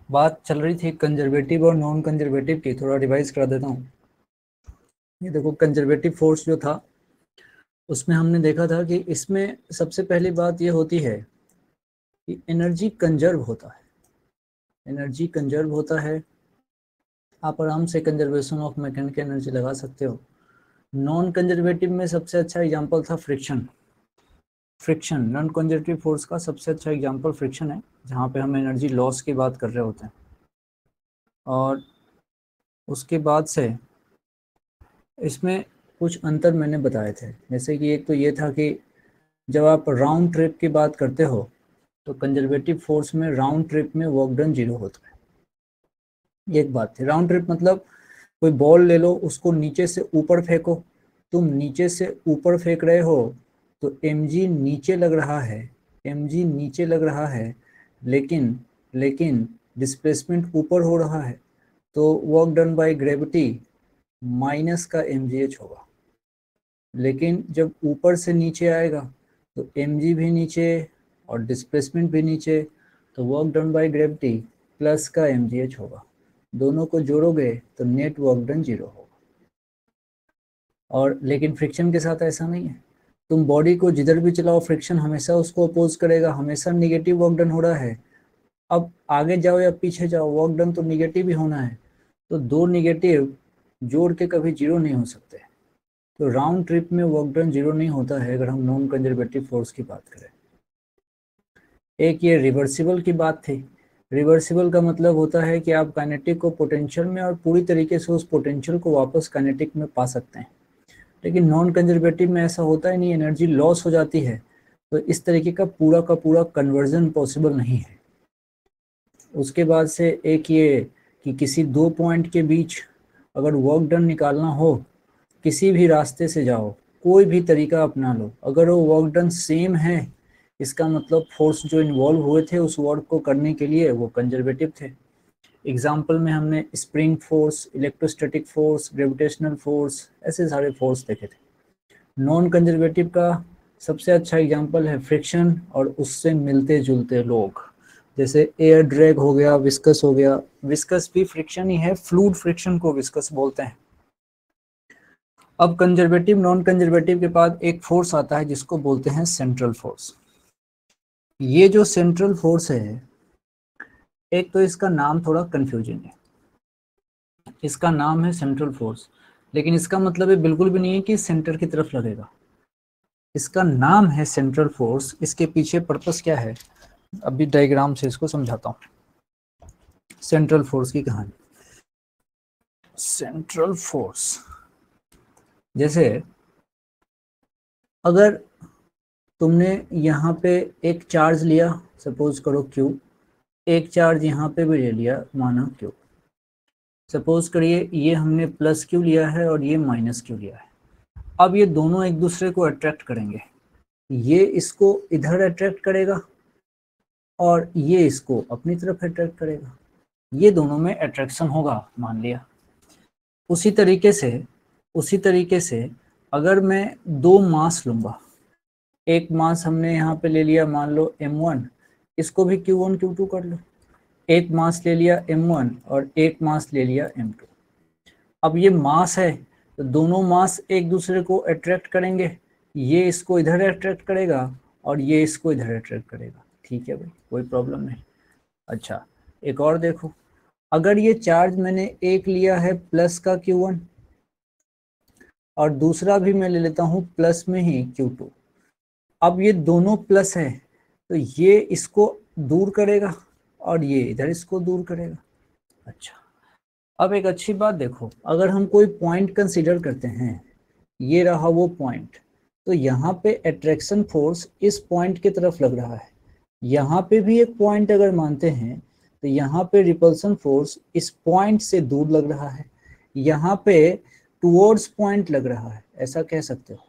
बात चल रही थी कंजर्वेटिव और नॉन कंजर्वेटिव की, थोड़ा रिवाइज करा देता हूँ। ये देखो, कंजर्वेटिव फोर्स जो था उसमें हमने देखा था कि इसमें सबसे पहली बात ये होती है कि एनर्जी कंजर्व होता है। एनर्जी कंजर्व होता है, आप आराम से कंजर्वेशन ऑफ मैकेनिकल एनर्जी लगा सकते हो। नॉन कंजर्वेटिव में सबसे अच्छा एग्जांपल था friction. Friction non conservative force का सबसे अच्छा एग्जांपल फ्रिक्शन है, जहाँ पे हम एनर्जी लॉस की बात कर रहे होते हैं। और उसके बाद से इसमें कुछ अंतर मैंने बताए थे, जैसे कि एक तो ये था कि जब आप राउंड ट्रिप की बात करते हो तो कंजर्वेटिव फोर्स में राउंड ट्रिप में वर्क डन 0 होता है। ये एक बात थी। राउंड ट्रिप मतलब कोई बॉल ले लो, उसको नीचे से ऊपर फेंको, तुम नीचे से ऊपर फेंक रहे हो तो mg नीचे लग रहा है, mg नीचे लग रहा है, लेकिन लेकिन डिस्प्लेसमेंट ऊपर हो रहा है, तो work done by gravity minus का mgh होगा। लेकिन जब ऊपर से नीचे आएगा तो mg भी नीचे और डिस्प्लेसमेंट भी नीचे, तो work done by gravity plus का mgh होगा। दोनों को जोड़ोगे तो नेट वर्क डन 0 होगा। और लेकिन फ्रिक्शन के साथ ऐसा नहीं है, तुम बॉडी को जिधर भी चलाओ फ्रिक्शन हमेशा उसको अपोज करेगा, हमेशा निगेटिव वर्क डन हो रहा है। अब आगे जाओ या पीछे जाओ, वर्क डन तो निगेटिव ही होना है, तो दो निगेटिव जोड़ के कभी 0 नहीं हो सकते। तो राउंड ट्रिप में वर्क डन 0 नहीं होता है अगर हम नॉन कंजर्वेटिव फोर्स की बात करें। एक ये रिवर्सिबल की बात थी। रिवर्सिबल का मतलब होता है कि आप काइनेटिक को पोटेंशियल में और पूरी तरीके से उस पोटेंशियल को वापस काइनेटिक में पा सकते हैं। लेकिन नॉन कंजर्वेटिव में ऐसा होता ही नहीं, एनर्जी लॉस हो जाती है, तो इस तरीके का पूरा कन्वर्जन पॉसिबल नहीं है। उसके बाद से एक ये कि किसी दो पॉइंट के बीच अगर वर्क डन निकालना हो, किसी भी रास्ते से जाओ, कोई भी तरीका अपना लो, अगर वो वर्क डन सेम है, इसका मतलब फोर्स जो इन्वॉल्व हुए थे उस वर्क को करने के लिए वो कंजर्वेटिव थे। एग्जाम्पल में हमने spring force, electrostatic force, gravitational force, ऐसे सारे फोर्स देखे थे। नॉन कंजर्वेटिव का सबसे अच्छा एग्जाम्पल है फ्रिक्शन और उससे मिलते जुलते लोग, जैसे एयर ड्रैग हो गया, विस्कस हो गया। विस्कस भी फ्रिक्शन ही है, फ्लूइड फ्रिक्शन को विस्कस बोलते हैं। अब कंजर्वेटिव नॉन कंजर्वेटिव के बाद एक फोर्स आता है जिसको बोलते हैं सेंट्रल फोर्स। ये जो सेंट्रल फोर्स है, एक तो इसका नाम थोड़ा कंफ्यूजिंग है। इसका नाम है सेंट्रल फोर्स, लेकिन इसका मतलब ये बिल्कुल भी नहीं है कि सेंटर की तरफ लगेगा। इसका नाम है सेंट्रल फोर्स, इसके पीछे पर्पस क्या है अभी डायग्राम से इसको समझाता हूँ। सेंट्रल फोर्स की कहानी। सेंट्रल फोर्स जैसे अगर तुमने यहाँ पे एक चार्ज लिया, सपोज करो Q, एक चार्ज यहाँ पे भी ले लिया माना Q, सपोज करिए ये हमने प्लस Q लिया है और ये माइनस Q लिया है। अब ये दोनों एक दूसरे को अट्रैक्ट करेंगे, ये इसको इधर अट्रैक्ट करेगा और ये इसको अपनी तरफ अट्रैक्ट करेगा, ये दोनों में अट्रैक्शन होगा मान लिया। उसी तरीके से अगर मैं दो मास लूंगा, एक मास हमने यहाँ पे ले लिया मान लो m1, इसको भी q1 q2 कर लो, एक मास ले लिया m1 और एक मास ले लिया m2। अब ये मास है तो दोनों मास एक दूसरे को अट्रैक्ट करेंगे, ये इसको इधर अट्रैक्ट करेगा और ये इसको इधर अट्रैक्ट करेगा। ठीक है भाई, कोई प्रॉब्लम नहीं। अच्छा, एक और देखो, अगर ये चार्ज मैंने एक लिया है प्लस का Q1 और दूसरा भी मैं ले लेता हूँ प्लस में ही Q2, अब ये दोनों प्लस है तो ये इसको दूर करेगा और ये इधर इसको दूर करेगा। अच्छा, अब एक अच्छी बात देखो, अगर हम कोई पॉइंट कंसीडर करते हैं, ये रहा वो पॉइंट, तो यहाँ पे अट्रैक्शन फोर्स इस पॉइंट की तरफ लग रहा है। यहाँ पे भी एक पॉइंट अगर मानते हैं तो यहाँ पे रिपल्सन फोर्स इस पॉइंट से दूर लग रहा है, यहाँ पे टुवर्ड्स पॉइंट लग रहा है, ऐसा कह सकते हो।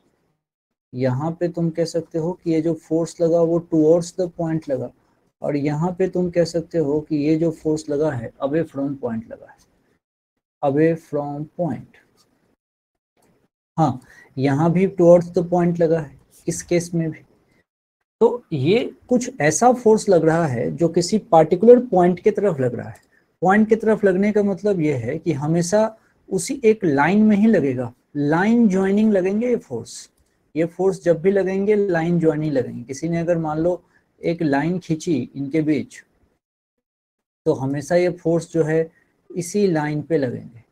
यहाँ पे तुम कह सकते हो कि ये जो फोर्स लगा वो टुवर्ड्स द पॉइंट लगा, और यहाँ पे तुम कह सकते हो कि ये जो फोर्स लगा है अवे फ्रॉम पॉइंट लगा है, अवे फ्रॉम पॉइंट। हाँ, यहाँ भी टुवर्ड्स द पॉइंट लगा है, इस केस में भी। तो ये कुछ ऐसा फोर्स लग रहा है जो किसी पार्टिकुलर पॉइंट की तरफ लग रहा है। पॉइंट की तरफ लगने का मतलब ये है कि हमेशा उसी एक लाइन में ही लगेगा, लाइन ज्वाइनिंग लगेंगे ये फोर्स। ये फोर्स जब भी लगेंगे लाइन ज्वाइनिंग लगेंगे। किसी ने अगर मान लो एक लाइन खींची इनके बीच, तो हमेशा ये फोर्स जो है इसी लाइन पे लगेंगे,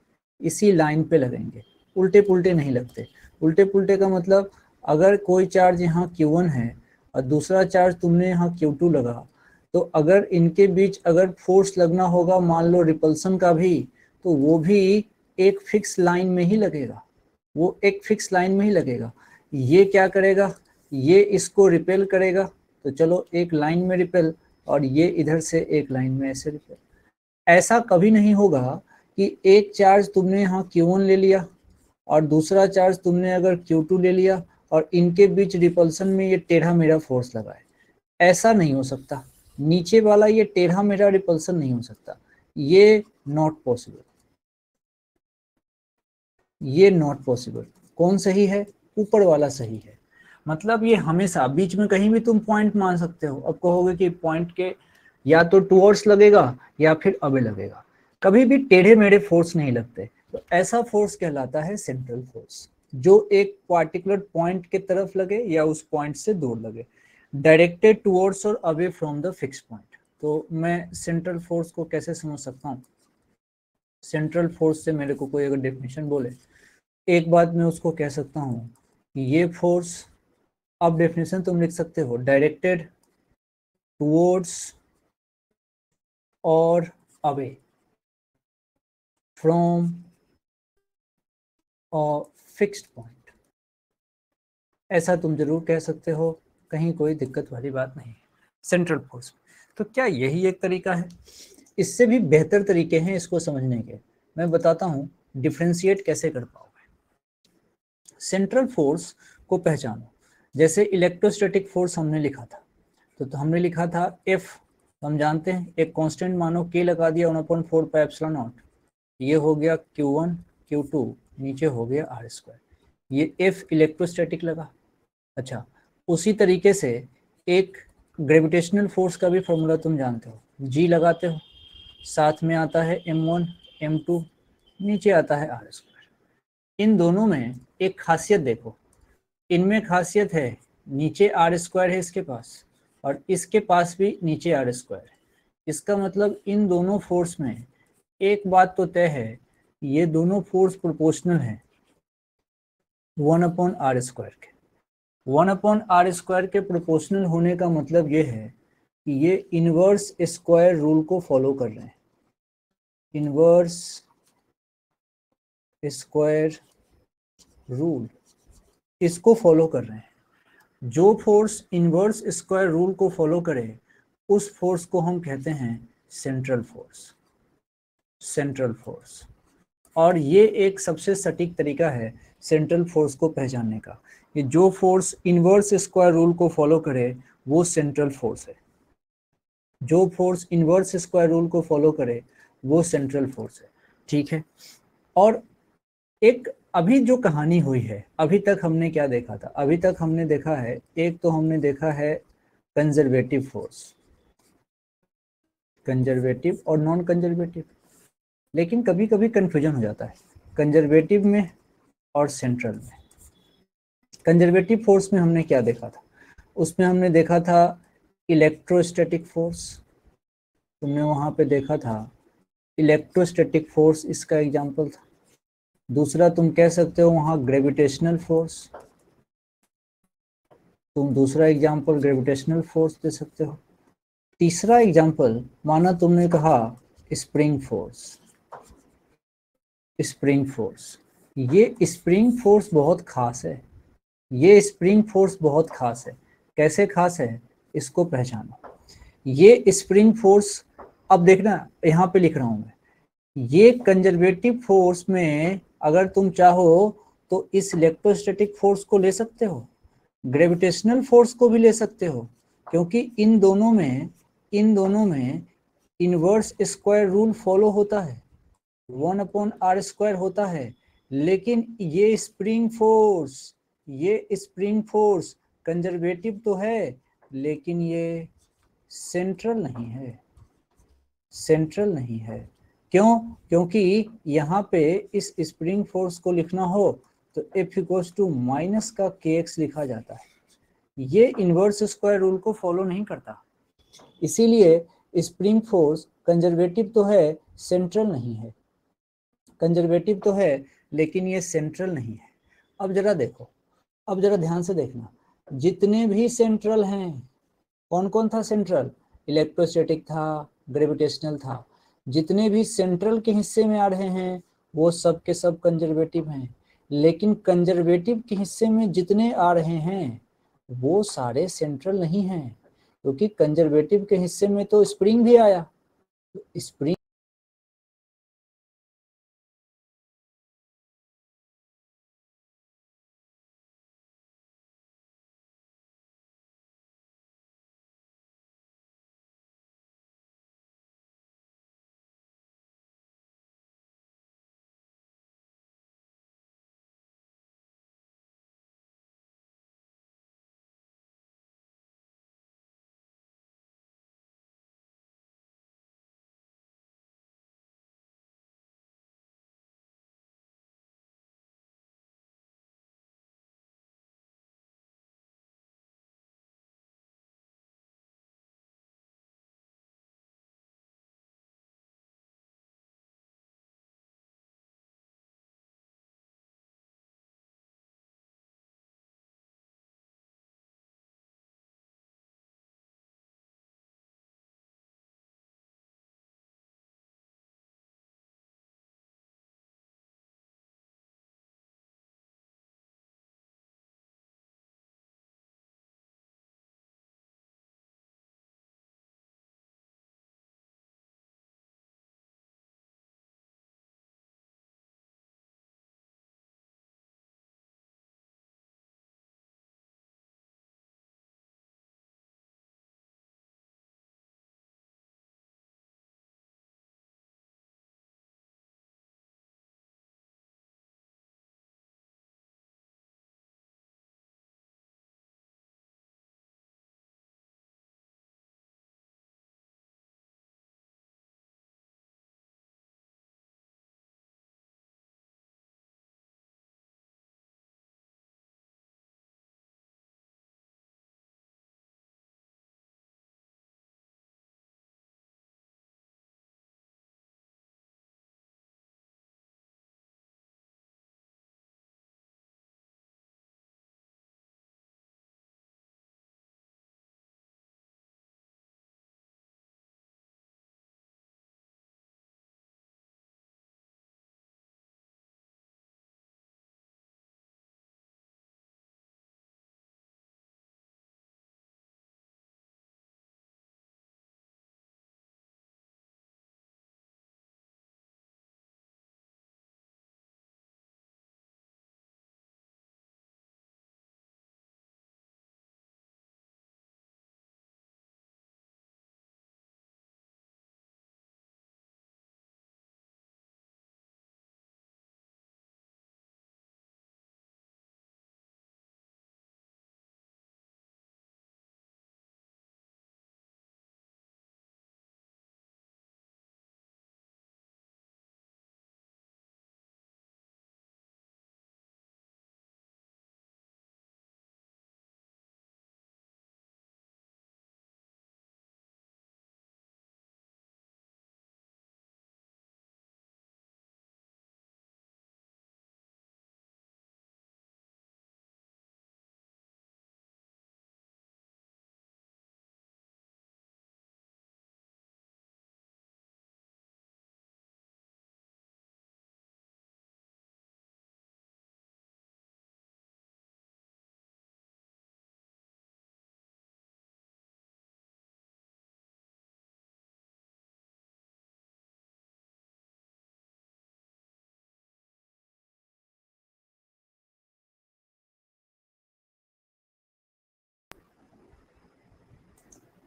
इसी लाइन पे लगेंगे, उल्टे पुल्टे नहीं लगते। उल्टे पुल्टे का मतलब अगर कोई चार्ज यहाँ Q1 है और दूसरा चार्ज तुमने यहाँ Q2 लगा, तो अगर इनके बीच अगर फोर्स लगना होगा मान लो रिपल्सन का भी, तो वो भी एक फिक्स लाइन में ही लगेगा, वो एक फिक्स लाइन में ही लगेगा। ये क्या करेगा, ये इसको रिपेल करेगा, तो चलो एक लाइन में रिपेल, और ये इधर से एक लाइन में ऐसे रिपेल। ऐसा कभी नहीं होगा कि एक चार्ज तुमने यहाँ Q1 ले लिया और दूसरा चार्ज तुमने अगर Q2 ले लिया और इनके बीच रिपल्सन में ये टेढ़ा मेढ़ा फोर्स लगा है। ऐसा नहीं हो सकता, नीचे वाला ये टेढ़ा मेढ़ा रिपल्सन नहीं हो सकता, ये नॉट पॉसिबल, ये नॉट पॉसिबल। कौन सही है, ऊपर वाला सही है। मतलब ये हमेशा बीच में कहीं भी तुम पॉइंट मान सकते हो। अब कहोगे कि पॉइंट के या तो टुवर्ड्स लगेगा या फिर अवे लगेगा, कभी भी टेढ़े मेढ़े फोर्स नहीं लगते। तो ऐसा फोर्स कहलाता है सेंट्रल फोर्स, जो एक पार्टिकुलर पॉइंट के तरफ लगे या उस पॉइंट से दूर लगे, डायरेक्टेड टुवर्ड्स और away from the fix point. तो मैं सेंट्रल फोर्स को कैसे समझ सकता हूँ? सेंट्रल फोर्स से मेरे को कोई अगर डेफिनेशन बोले, एक बात मैं उसको कह सकता हूँ कि ये फोर्स, अब डेफिनेशन तुम लिख सकते हो, डायरेक्टेड टुवर्ड्स और away from a fixed point. ऐसा तुम जरूर कह सकते हो, कहीं कोई दिक्कत वाली बात नहीं है सेंट्रल फोर्स। तो क्या यही एक तरीका है? इससे भी बेहतर तरीके हैं इसको समझने के, मैं बताता हूँ डिफ्रेंशिएट कैसे कर पाओगे। सेंट्रल फोर्स को पहचानो, जैसे इलेक्ट्रोस्टैटिक फोर्स हमने लिखा था, तो हमने लिखा था F, हम जानते हैं एक कांस्टेंट मानो K लगा दिया 1/4 पाई एप्सिलॉन नॉट, ये हो गया Q1 Q2, नीचे हो गया R², ये F इलेक्ट्रोस्टैटिक लगा। अच्छा, उसी तरीके से एक ग्रेविटेशनल फोर्स का भी फॉर्मूला तुम जानते हो, G लगाते हो, साथ में आता है M1 M2, नीचे आता है R²। इन दोनों में एक खासियत देखो, इनमें खासियत है नीचे R² है इसके पास, और इसके पास भी नीचे R² है। इसका मतलब इन दोनों फोर्स में एक बात तो तय है, ये दोनों फोर्स प्रोपोर्शनल है 1/R² के। 1/R² के प्रोपोर्शनल होने का मतलब ये है कि ये इनवर्स स्क्वायर रूल को फॉलो कर रहे हैं, इनवर्स स्क्वायर रूल इसको फॉलो कर रहे हैं। जो फोर्स इनवर्स स्क्वायर रूल को फॉलो करे उस फोर्स को हम कहते हैं सेंट्रल फोर्स, सेंट्रल फोर्स। और ये एक सबसे सटीक तरीका है सेंट्रल फोर्स को पहचानने का, कि जो फोर्स इनवर्स स्क्वायर रूल को फॉलो करे वो सेंट्रल फोर्स है, जो फोर्स इनवर्स स्क्वायर रूल को फॉलो करे वो सेंट्रल फोर्स है। ठीक है, और एक अभी जो कहानी हुई है, अभी तक हमने क्या देखा था? अभी तक हमने देखा है, एक तो हमने देखा है कंजर्वेटिव फोर्स, कंजर्वेटिव और नॉन कंजर्वेटिव, लेकिन कभी कभी कंफ्यूजन हो जाता है कंजर्वेटिव में और सेंट्रल में। कंजर्वेटिव फोर्स में हमने क्या देखा था? उसमें हमने देखा था इलेक्ट्रोस्टैटिक फोर्स, तुमने वहां पे देखा था इलेक्ट्रोस्टैटिक फोर्स, इसका एग्जांपल था। दूसरा तुम कह सकते हो वहां ग्रेविटेशनल फोर्स, तुम दूसरा एग्जांपल ग्रेविटेशनल फोर्स दे सकते हो। तीसरा एग्जांपल माना तुमने कहा स्प्रिंग फोर्स, स्प्रिंग फोर्स। ये स्प्रिंग फोर्स बहुत खास है, ये स्प्रिंग फोर्स बहुत खास है। कैसे खास है इसको पहचानो। ये स्प्रिंग फोर्स, अब देखना यहाँ पे लिख रहा हूं मैं, ये कंजर्वेटिव फोर्स में अगर तुम चाहो तो इस इलेक्ट्रोस्टैटिक फोर्स को ले सकते हो, ग्रेविटेशनल फोर्स को भी ले सकते हो, क्योंकि इन दोनों में इनवर्स स्क्वायर रूल फॉलो होता है, 1/R² होता है। लेकिन ये स्प्रिंग फोर्स कंजर्वेटिव तो है लेकिन ये सेंट्रल नहीं है, सेंट्रल नहीं है। क्यों? क्योंकि यहाँ पे इस स्प्रिंग फोर्स को लिखना हो तो F इक्वल्स टू माइनस का kx लिखा जाता है। ये इनवर्स स्क्वायर रूल को फॉलो नहीं करता, इसीलिए स्प्रिंग फोर्स कंजर्वेटिव तो है, सेंट्रल नहीं है। कंजर्वेटिव तो है लेकिन ये सेंट्रल नहीं है। अब जरा देखो, अब जरा ध्यान से देखना, जितने भी सेंट्रल हैं, कौन कौन था सेंट्रल? इलेक्ट्रोस्टैटिक था, ग्रेविटेशनल था। जितने भी सेंट्रल के हिस्से में आ रहे हैं वो सब के सब कंजर्वेटिव हैं, लेकिन कंजर्वेटिव के हिस्से में जितने आ रहे हैं वो सारे सेंट्रल नहीं हैं, क्योंकि कंजर्वेटिव के हिस्से में तो स्प्रिंग भी आया। स्प्रिंग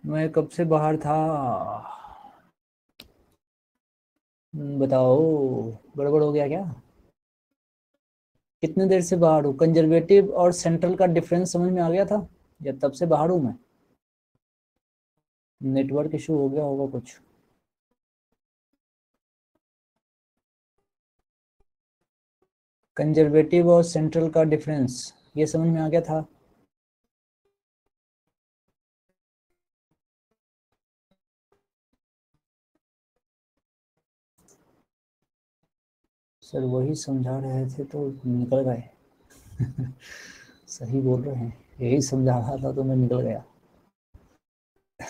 मैं कब से बाहर था? बताओ, गड़बड़ हो गया क्या? कितने देर से बाहर हूँ? कंजर्वेटिव और सेंट्रल का डिफरेंस समझ में आ गया था? या तब से बाहर हूँ मैं? नेटवर्क इशू हो गया होगा कुछ। कंजर्वेटिव और सेंट्रल का डिफरेंस ये समझ में आ गया था? सर वही समझा रहे थे तो निकल गए। सही बोल रहे हैं, यही समझा रहा था तो मैं निकल गया।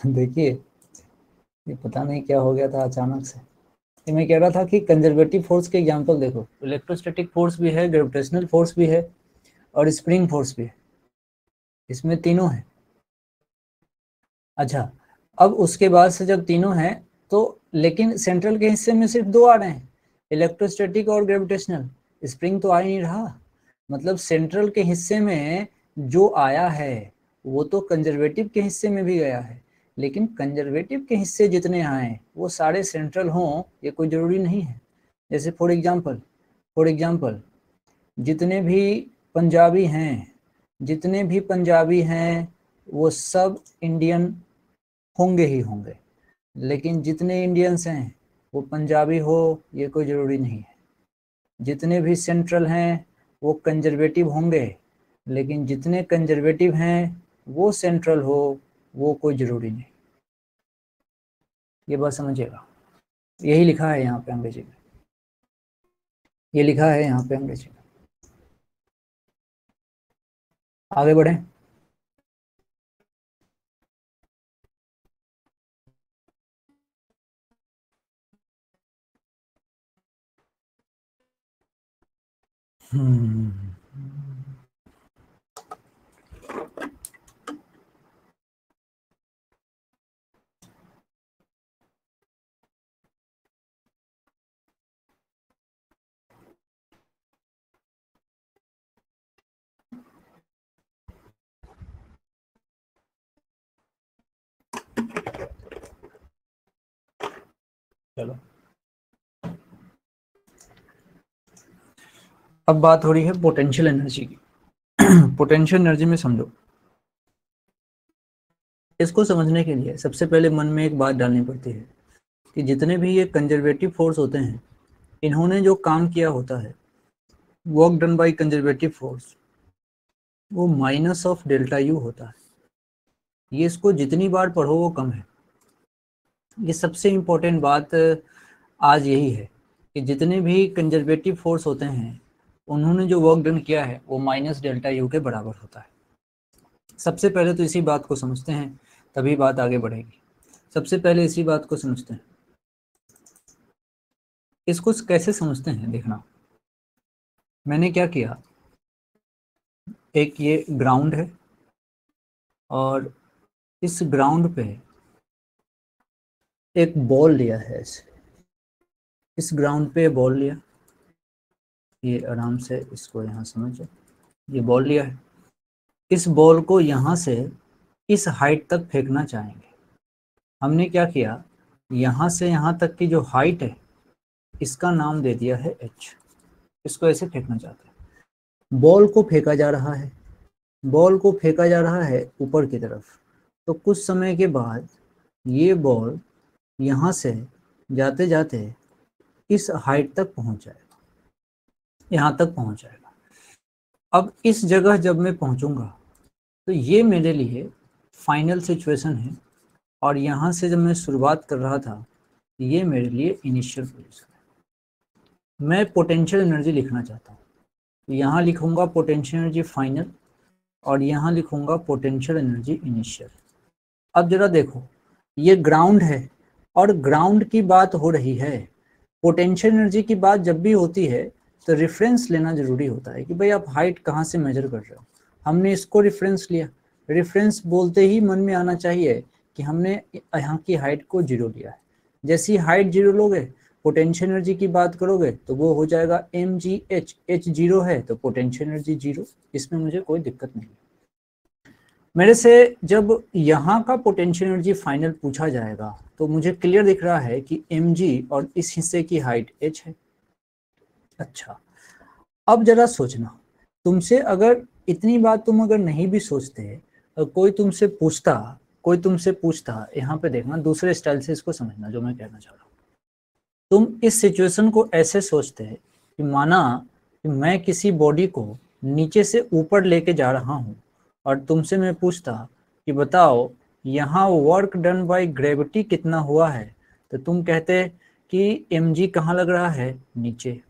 देखिए ये पता नहीं क्या हो गया था अचानक से। ये मैं कह रहा था कि कंजर्वेटिव फोर्स के एग्जांपल देखो, इलेक्ट्रोस्टैटिक फोर्स भी है, ग्रेविटेशनल फोर्स भी है और स्प्रिंग फोर्स भी है, इसमें तीनों है। अच्छा, अब उसके बाद से जब तीनों हैं तो लेकिन सेंट्रल के हिस्से में सिर्फ दो आ रहे हैं, इलेक्ट्रोस्टैटिक और ग्रेविटेशनल। स्प्रिंग तो आ ही नहीं रहा। मतलब सेंट्रल के हिस्से में जो आया है वो तो कंजर्वेटिव के हिस्से में भी गया है, लेकिन कंजर्वेटिव के हिस्से जितने आए वो सारे सेंट्रल हों ये कोई ज़रूरी नहीं है। जैसे फॉर एग्जांपल जितने भी पंजाबी हैं वो सब इंडियन होंगे ही होंगे, लेकिन जितने इंडियंस हैं वो पंजाबी हो ये कोई ज़रूरी नहीं है। जितने भी सेंट्रल हैं वो कंजर्वेटिव होंगे, लेकिन जितने कंजर्वेटिव हैं वो सेंट्रल हो वो कोई ज़रूरी नहीं। ये बात समझिएगा, यही लिखा है यहाँ पे अंग्रेजी में, ये लिखा है यहाँ पे अंग्रेजी में। आगे बढ़ें। चलो अब बात हो रही है पोटेंशियल एनर्जी की। पोटेंशियल एनर्जी में समझो, इसको समझने के लिए सबसे पहले मन में एक बात डालनी पड़ती है कि जितने भी ये कंजर्वेटिव फोर्स होते हैं इन्होंने जो काम किया होता है, work done by conservative force, वो माइनस ऑफ डेल्टा यू होता है। ये इसको जितनी बार पढ़ो वो कम है। ये सबसे इम्पोर्टेंट बात आज यही है कि जितने भी कंजर्वेटिव फोर्स होते हैं उन्होंने जो वर्क डन किया है वो माइनस डेल्टा यू के बराबर होता है। सबसे पहले तो इसी बात को समझते हैं, तभी बात आगे बढ़ेगी। सबसे पहले इसी बात को समझते हैं। इसको कैसे समझते हैं देखना, मैंने क्या किया, एक ये ग्राउंड है और इस ग्राउंड पे एक बॉल लिया है ऐसे, इस ग्राउंड पे बॉल लिया, ये आराम से इसको यहाँ समझो, ये बॉल लिया है। इस बॉल को यहाँ से इस हाइट तक फेंकना चाहेंगे। हमने क्या किया, यहाँ से यहाँ तक की जो हाइट है इसका नाम दे दिया है h। इसको ऐसे फेंकना चाहते हैं। बॉल को फेंका जा रहा है, बॉल को फेंका जा रहा है ऊपर की तरफ। तो कुछ समय के बाद ये बॉल यहाँ से जाते जाते इस हाइट तक पहुँच जाएगा, यहाँ तक पहुँच जाएगा। अब इस जगह जब मैं पहुँचूंगा तो ये मेरे लिए फाइनल सिचुएशन है, और यहाँ से जब मैं शुरुआत कर रहा था ये मेरे लिए इनिशियल पोजीशन है। मैं पोटेंशियल एनर्जी लिखना चाहता हूँ, यहाँ लिखूंगा पोटेंशियल एनर्जी फाइनल और यहाँ लिखूंगा पोटेंशियल एनर्जी इनिशियल। अब जरा देखो, ये ग्राउंड है और ग्राउंड की बात हो रही है। पोटेंशियल एनर्जी की बात जब भी होती है तो रेफरेंस लेना जरूरी होता है कि भाई आप हाइट कहाँ से मेजर कर रहे हो। हमने इसको रेफरेंस लिया, रेफरेंस बोलते ही मन में आना चाहिए कि हमने यहाँ की हाइट को 0 लिया है। जैसी हाइट 0 लोगे, पोटेंशियल एनर्जी की बात करोगे तो वो हो जाएगा mgh, h 0 है तो पोटेंशियल एनर्जी 0, इसमें मुझे कोई दिक्कत नहीं। मेरे से जब यहाँ का पोटेंशियल एनर्जी फाइनल पूछा जाएगा तो मुझे क्लियर दिख रहा है कि mg और इस हिस्से की हाइट h है। अच्छा, अब जरा सोचना, तुमसे अगर इतनी बात तुम अगर नहीं भी सोचते कोई तुमसे पूछता, यहाँ पे देखना, दूसरे स्टाइल से इसको समझना जो मैं कहना चाह रहा हूँ। तुम इस सिचुएशन को ऐसे सोचते हैं कि माना कि मैं किसी बॉडी को नीचे से ऊपर लेके जा रहा हूँ और तुमसे मैं पूछता कि बताओ यहाँ वर्क डन बाय ग्रेविटी कितना हुआ है, तो तुम कहते कि mg कहाँ लग रहा है, नीचे,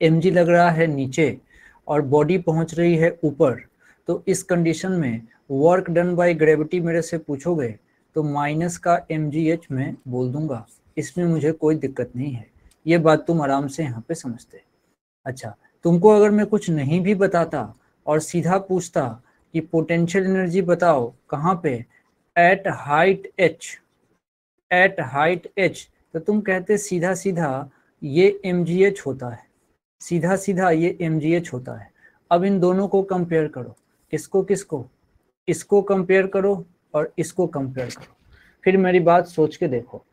mg लग रहा है नीचे और बॉडी पहुंच रही है ऊपर। तो इस कंडीशन में वर्क डन बाय ग्रेविटी मेरे से पूछोगे तो माइनस का mgh मैं बोल दूंगा, इसमें मुझे कोई दिक्कत नहीं है। ये बात तुम आराम से यहाँ पे समझते। अच्छा, तुमको अगर मैं कुछ नहीं भी बताता और सीधा पूछता कि पोटेंशियल एनर्जी बताओ कहाँ पे, एट हाइट h, तो तुम कहते सीधा सीधा ये mgh होता है, सीधा सीधा ये mgh होता है। अब इन दोनों को कंपेयर करो, किसको किसको, इसको कंपेयर करो और इसको कंपेयर करो। फिर मेरी बात सोच के देखो,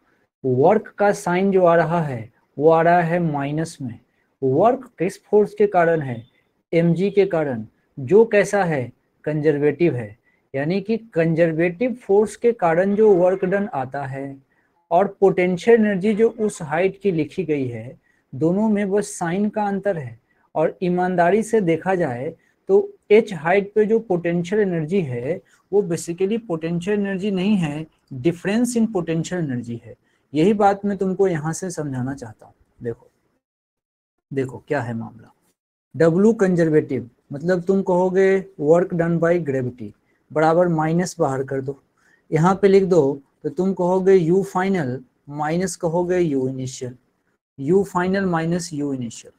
वर्क का साइन जो आ रहा है वो आ रहा है माइनस में। वर्क किस फोर्स के कारण है, mg के कारण, जो कैसा है, कंजर्वेटिव है। यानी कि कंजर्वेटिव फोर्स के कारण जो वर्क डन आता है और पोटेंशियल एनर्जी जो उस हाइट की लिखी गई है, दोनों में बस साइन का अंतर है। और ईमानदारी से देखा जाए तो h हाइट पे जो पोटेंशियल एनर्जी है वो बेसिकली पोटेंशियल एनर्जी नहीं है, डिफरेंस इन पोटेंशियल एनर्जी है। यही बात मैं तुमको यहाँ से समझाना चाहता हूँ। देखो क्या है मामला। W कंजर्वेटिव मतलब तुम कहोगे वर्क डन बाय ग्रेविटी बराबर माइनस बाहर कर दो, यहाँ पे लिख दो, तो तुम कहोगे U फाइनल माइनस कहोगे U initial, U final minus U initial.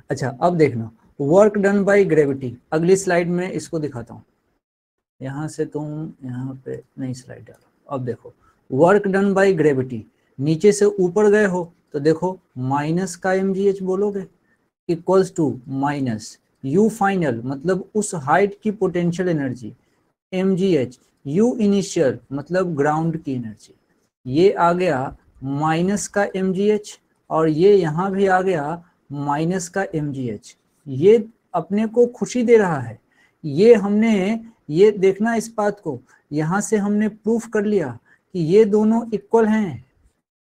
अच्छा, अब देखना वर्क डन बाय ग्रेविटी, अगली स्लाइड में इसको दिखाता हूँ। यहाँ से तुम यहाँ पे नई स्लाइड डालो। अब देखो वर्क डन बाय ग्रेविटी, नीचे से ऊपर गए हो तो देखो माइनस का mgh बोलोगे equals to minus U final मतलब उस हाइट की potential energy, mgh, U initial मतलब ग्राउंड की एनर्जी। ये आ गया माइनस का mgh और ये यहाँ भी आ गया माइनस का mgh। ये अपने को खुशी दे रहा है। ये हमने, ये देखना इस बात को, यहाँ से हमने प्रूफ कर लिया कि ये दोनों इक्वल हैं,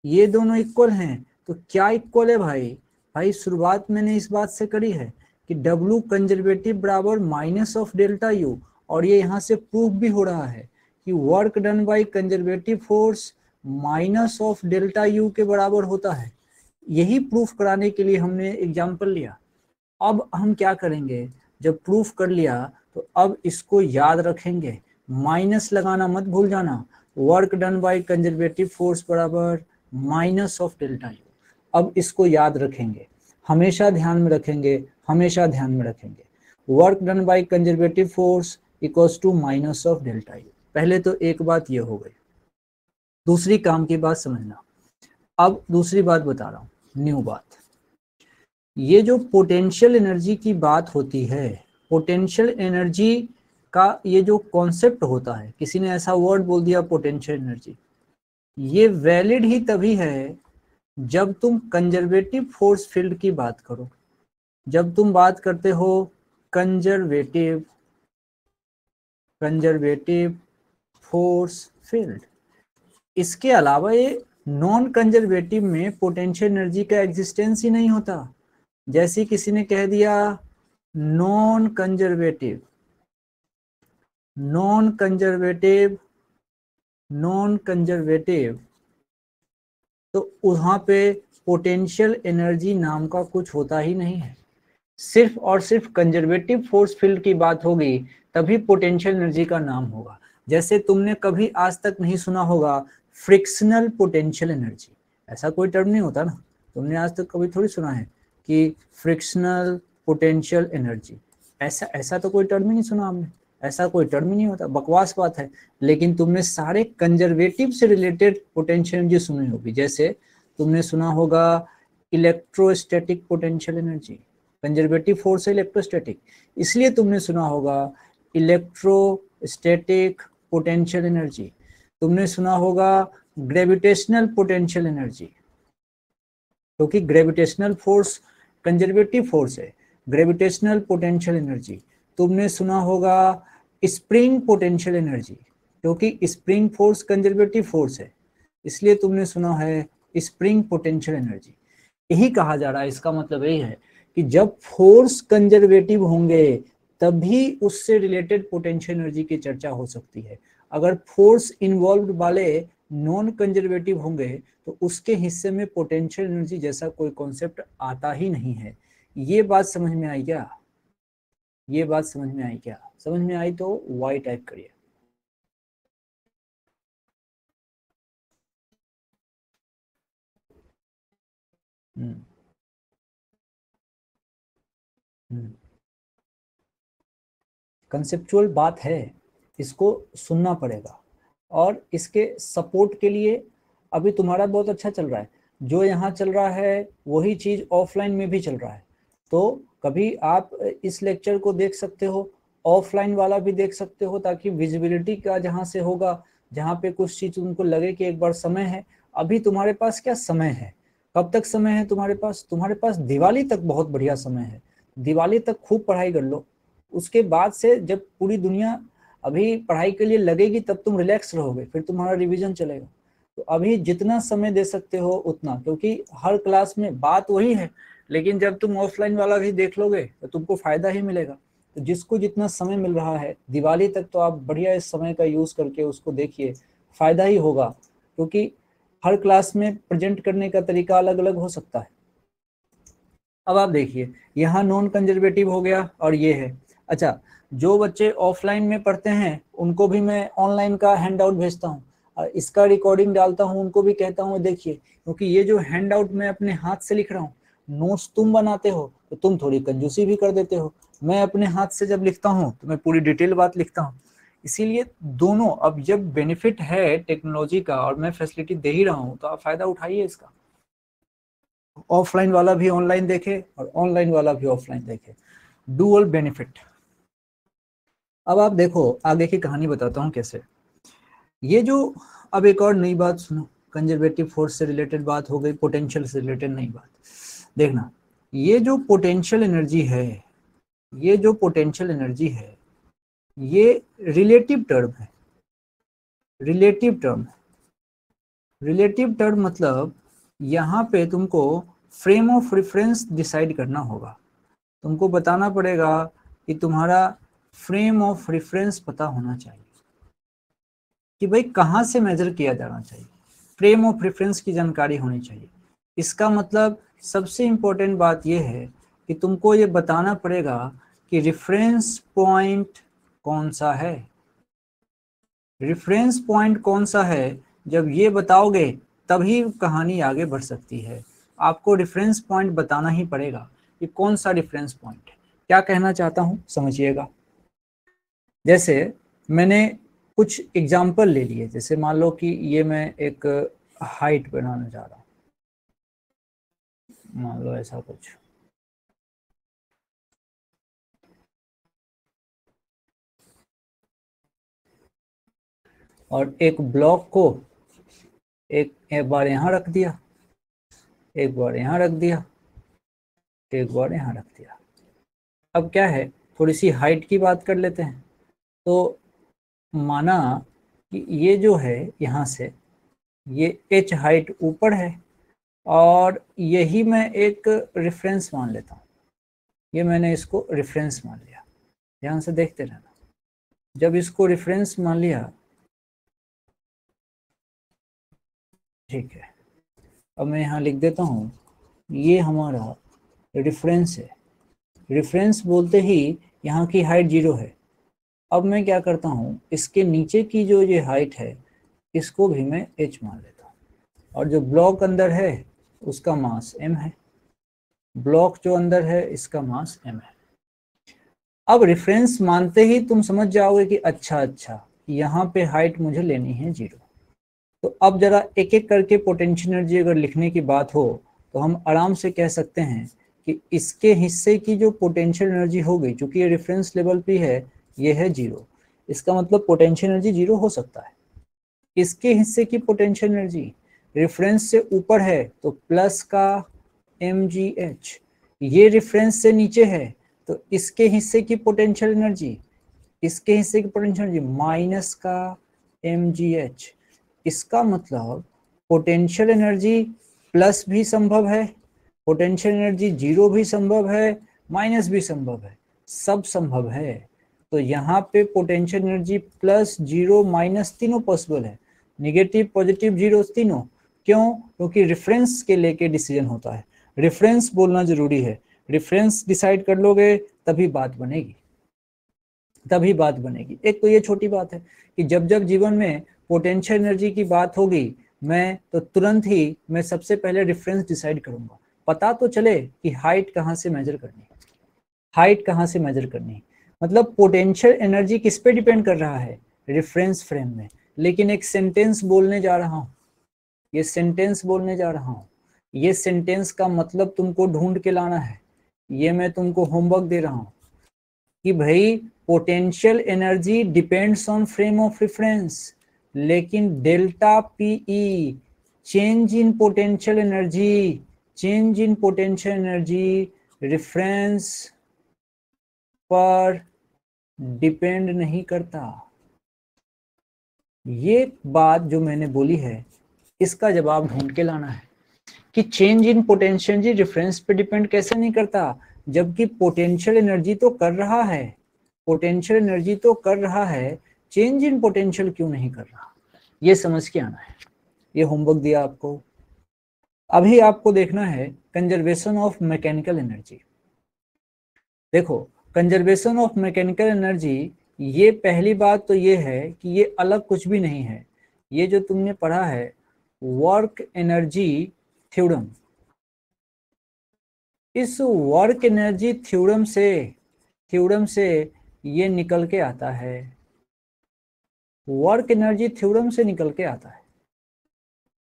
ये दोनों इक्वल हैं। तो क्या इक्वल है भाई शुरुआत मैंने इस बात से करी है कि W कंजर्वेटिव बराबर माइनस ऑफ डेल्टा U, और ये यहाँ से प्रूफ भी हो रहा है कि work done by conservative force minus of delta U के बराबर होता है। यही प्रूफ कराने के लिए हमने एग्जाम्पल लिया। अब हम क्या करेंगे, जब प्रूफ कर लिया तो अब इसको याद रखेंगे, माइनस लगाना मत भूल जाना। Work done by conservative force बराबर माइनस ऑफ डेल्टा U। अब इसको याद रखेंगे, हमेशा ध्यान में रखेंगे, हमेशा ध्यान में रखेंगे। Work done by conservative force equals to minus of delta U। पहले तो एक बात ये हो गई। दूसरी काम की बात समझना। अब दूसरी बात बता रहा हूँ, न्यू बात। ये जो पोटेंशियल एनर्जी की बात होती है, पोटेंशियल एनर्जी का ये जो कॉन्सेप्ट होता है, किसी ने ऐसा वर्ड बोल दिया पोटेंशियल एनर्जी, ये वैलिड ही तभी है जब तुम कंजर्वेटिव फोर्स फील्ड की बात करो। जब तुम बात करते हो कंजर्वेटिव फोर्स फील्ड, इसके अलावा ये नॉन कंजर्वेटिव में पोटेंशियल एनर्जी का एग्जिस्टेंस ही नहीं होता। जैसे किसी ने कह दिया नॉन कंजर्वेटिव, तो वहां पे पोटेंशियल एनर्जी नाम का कुछ होता ही नहीं है। सिर्फ और सिर्फ कंजर्वेटिव फोर्स फील्ड की बात होगी तभी पोटेंशियल एनर्जी का नाम होगा। जैसे तुमने कभी आज तक नहीं सुना होगा फ्रिक्शनल पोटेंशियल एनर्जी, ऐसा कोई टर्म नहीं होता ना। तुमने आज तक कभी थोड़ी सुना है कि फ्रिक्शनल पोटेंशियल एनर्जी, ऐसा तो कोई टर्म ही नहीं सुना हमने, ऐसा कोई टर्म ही नहीं होता, बकवास बात है। लेकिन तुमने सारे कंजर्वेटिव से रिलेटेड पोटेंशियल एनर्जी सुनी होगी। जैसे तुमने सुना होगा electrostatic potential energy, conservative force है इलेक्ट्रोस्टैटिक, इसलिए तुमने सुना होगा इलेक्ट्रोस्टैटिक पोटेंशियल एनर्जी। तुमने सुना होगा ग्रेविटेशनल पोटेंशियल एनर्जी, क्योंकि ग्रेविटेशनल फोर्स कंजर्वेटिव फोर्स है, ग्रेविटेशनल पोटेंशियल एनर्जी, तुमने सुना होगा स्प्रिंग पोटेंशियल एनर्जी, क्योंकि स्प्रिंग फोर्स कंजर्वेटिव फोर्स है, इसलिए तुमने सुना है स्प्रिंग पोटेंशियल एनर्जी। यही कहा जा रहा है, इसका मतलब यही है कि जब फोर्स कंजर्वेटिव होंगे तभी उससे रिलेटेड पोटेंशियल एनर्जी की चर्चा हो सकती है। अगर फोर्स इन्वॉल्व वाले नॉन कंजर्वेटिव होंगे तो उसके हिस्से में पोटेंशियल एनर्जी जैसा कोई कॉन्सेप्ट आता ही नहीं है। ये बात समझ में आई क्या? ये बात समझ में आई क्या? समझ में आई तो वाई टाइप करिए। कंसेप्चुअल बात है, इसको सुनना पड़ेगा। और इसके सपोर्ट के लिए अभी तुम्हारा बहुत अच्छा चल रहा है, जो यहाँ चल रहा है वही चीज ऑफलाइन में भी चल रहा है। तो कभी आप इस लेक्चर को देख सकते हो, ऑफलाइन वाला भी देख सकते हो, ताकि विजिबिलिटी का जहाँ से होगा, जहाँ पे कुछ चीज तुमको लगे कि एक बार समय है। अभी तुम्हारे पास क्या समय है? कब तक समय है तुम्हारे पास? तुम्हारे पास दिवाली तक बहुत बढ़िया समय है। दिवाली तक खूब पढ़ाई कर लो, उसके बाद से जब पूरी दुनिया अभी पढ़ाई के लिए लगेगी तब तुम रिलैक्स रहोगे, फिर तुम्हारा रिवीजन चलेगा। तो अभी जितना समय दे सकते हो उतना, क्योंकि हर क्लास में बात वही है, लेकिन जब तुम ऑफलाइन वाला भी देख लोगे तो तुमको फायदा ही मिलेगा। तो जिसको जितना समय मिल रहा है दिवाली तक, तो आप बढ़िया इस समय का यूज करके उसको देखिए, फायदा ही होगा, क्योंकि हर क्लास में प्रेजेंट करने का तरीका अलग अलग हो सकता है। अब आप देखिए, यहाँ नॉन कंजर्वेटिव हो गया और ये है। अच्छा, जो बच्चे ऑफलाइन में पढ़ते हैं उनको भी मैं ऑनलाइन का हैंड आउट भेजता हूँ और इसका रिकॉर्डिंग डालता हूँ, उनको भी कहता हूँ देखिए, क्योंकि ये जो हैंड आउट मैं अपने हाथ से लिख रहा हूँ, नोट्स तुम बनाते हो तो तुम थोड़ी कंजूसी भी कर देते हो, मैं अपने हाथ से जब लिखता हूँ तो मैं पूरी डिटेल बात लिखता हूँ। इसीलिए दोनों, अब जब बेनिफिट है टेक्नोलॉजी का और मैं फैसिलिटी दे ही रहा हूँ तो आप फायदा उठाइए इसका। ऑफलाइन वाला भी ऑनलाइन देखे और ऑनलाइन वाला भी ऑफलाइन देखे, डुअल बेनिफिट। अब आप देखो, आगे की कहानी बताता हूँ कैसे। ये जो, अब एक और नई बात सुनो, कंजर्वेटिव फोर्स से रिलेटेड बात हो गई, पोटेंशियल से रिलेटेड नई बात देखना। ये जो पोटेंशियल एनर्जी है, ये जो पोटेंशियल एनर्जी है, ये रिलेटिव टर्म है। रिलेटिव टर्म, रिलेटिव टर्म मतलब यहाँ पे तुमको फ्रेम ऑफ रेफरेंस डिसाइड करना होगा। तुमको बताना पड़ेगा कि तुम्हारा फ्रेम ऑफ रेफरेंस पता होना चाहिए कि भाई कहाँ से मेजर किया जाना चाहिए, फ्रेम ऑफ रेफरेंस की जानकारी होनी चाहिए। इसका मतलब सबसे इम्पोर्टेंट बात यह है कि तुमको ये बताना पड़ेगा कि रेफरेंस पॉइंट कौन सा है। रेफरेंस पॉइंट कौन सा है, जब ये बताओगे तभी कहानी आगे बढ़ सकती है। आपको रेफरेंस पॉइंट बताना ही पड़ेगा कि कौन सा रेफरेंस पॉइंट है। क्या कहना चाहता हूँ समझिएगा। जैसे मैंने कुछ एग्जाम्पल ले लिए, जैसे मान लो कि ये मैं एक हाइट बनाने जा रहा हूँ, मान लो ऐसा कुछ, और एक ब्लॉक को एक बार यहाँ रख दिया, एक बार यहाँ रख दिया, एक बार यहाँ रख दिया। अब क्या है, थोड़ी सी हाइट की बात कर लेते हैं। तो माना कि ये जो है यहाँ से ये h हाइट ऊपर है और यही मैं एक रेफरेंस मान लेता हूँ। ये मैंने इसको रेफरेंस मान लिया, ध्यान से देखते रहना। जब इसको रेफरेंस मान लिया, ठीक है, अब मैं यहाँ लिख देता हूँ ये हमारा रेफरेंस है। रेफरेंस बोलते ही यहाँ की हाइट 0 है। अब मैं क्या करता हूँ, इसके नीचे की जो ये हाइट है इसको भी मैं h मान लेता हूँ, और जो ब्लॉक अंदर है उसका मास m है। ब्लॉक जो अंदर है इसका मास m है। अब रेफरेंस मानते ही तुम समझ जाओगे कि अच्छा यहाँ पे हाइट मुझे लेनी है 0। तो अब जरा एक एक करके पोटेंशियल एनर्जी अगर लिखने की बात हो तो हम आराम से कह सकते हैं कि इसके हिस्से की जो पोटेंशियल एनर्जी होगी, चूंकि ये रेफरेंस लेवल पे है, ये है 0, इसका मतलब पोटेंशियल एनर्जी 0 हो सकता है। इसके हिस्से की पोटेंशियल एनर्जी रेफरेंस से ऊपर है तो प्लस का mgh, ये रेफरेंस से नीचे है तो इसके हिस्से की पोटेंशियल एनर्जी, इसके हिस्से की पोटेंशियल एनर्जी माइनस का mgh। इसका मतलब पोटेंशियल एनर्जी प्लस भी संभव है, पोटेंशियल एनर्जी जीरो भी संभव है, माइनस भी संभव है, सब संभव है। तो यहाँ पे potential energy plus zero minus तीनों पॉसिबल है, निगेटिव पॉजिटिव जीरो तीनों। क्यों? क्योंकि रेफरेंस के लेके डिसीजन होता है, रेफरेंस बोलना जरूरी है। रेफरेंस डिसाइड कर लोगे तभी बात बनेगी, तभी बात बनेगी। एक तो ये छोटी बात है कि जब जब जीवन में पोटेंशियल एनर्जी की बात होगी, मैं तो तुरंत ही मैं सबसे पहले रेफरेंस डिसाइड करूंगा। पता तो चले कि हाइट कहाँ से मेजर करनी है, हाइट कहाँ से मेजर करनी है। मतलब पोटेंशियल एनर्जी किस पे डिपेंड कर रहा है? रेफरेंस फ्रेम में। लेकिन एक सेंटेंस बोलने जा रहा हूँ, ये सेंटेंस बोलने जा रहा हूँ, ये सेंटेंस का मतलब तुमको ढूंढ के लाना है। ये मैं तुमको होमवर्क दे रहा हूँ कि भाई potential energy depends on frame of reference, लेकिन delta PE change in potential energy, change in potential energy reference पर डिपेंड नहीं करता। ये बात जो मैंने बोली है इसका जवाब ढूंढ के लाना है कि change in potential energy reference पे डिपेंड कैसे नहीं करता, जबकि पोटेंशियल एनर्जी तो कर रहा है, पोटेंशियल एनर्जी तो कर रहा है, चेंज इन पोटेंशियल क्यों नहीं कर रहा? ये समझ के आना है। ये होमवर्क दिया आपको। अभी आपको देखना है कंजर्वेशन ऑफ मैकेनिकल एनर्जी। देखो, कंजर्वेशन ऑफ मैकेनिकल एनर्जी, ये पहली बात तो ये है कि ये अलग कुछ भी नहीं है। ये जो तुमने पढ़ा है वर्क एनर्जी थ्योरम, इस वर्क एनर्जी थ्योरम से ये निकल के आता है, वर्क एनर्जी थ्योरम से निकल के आता है,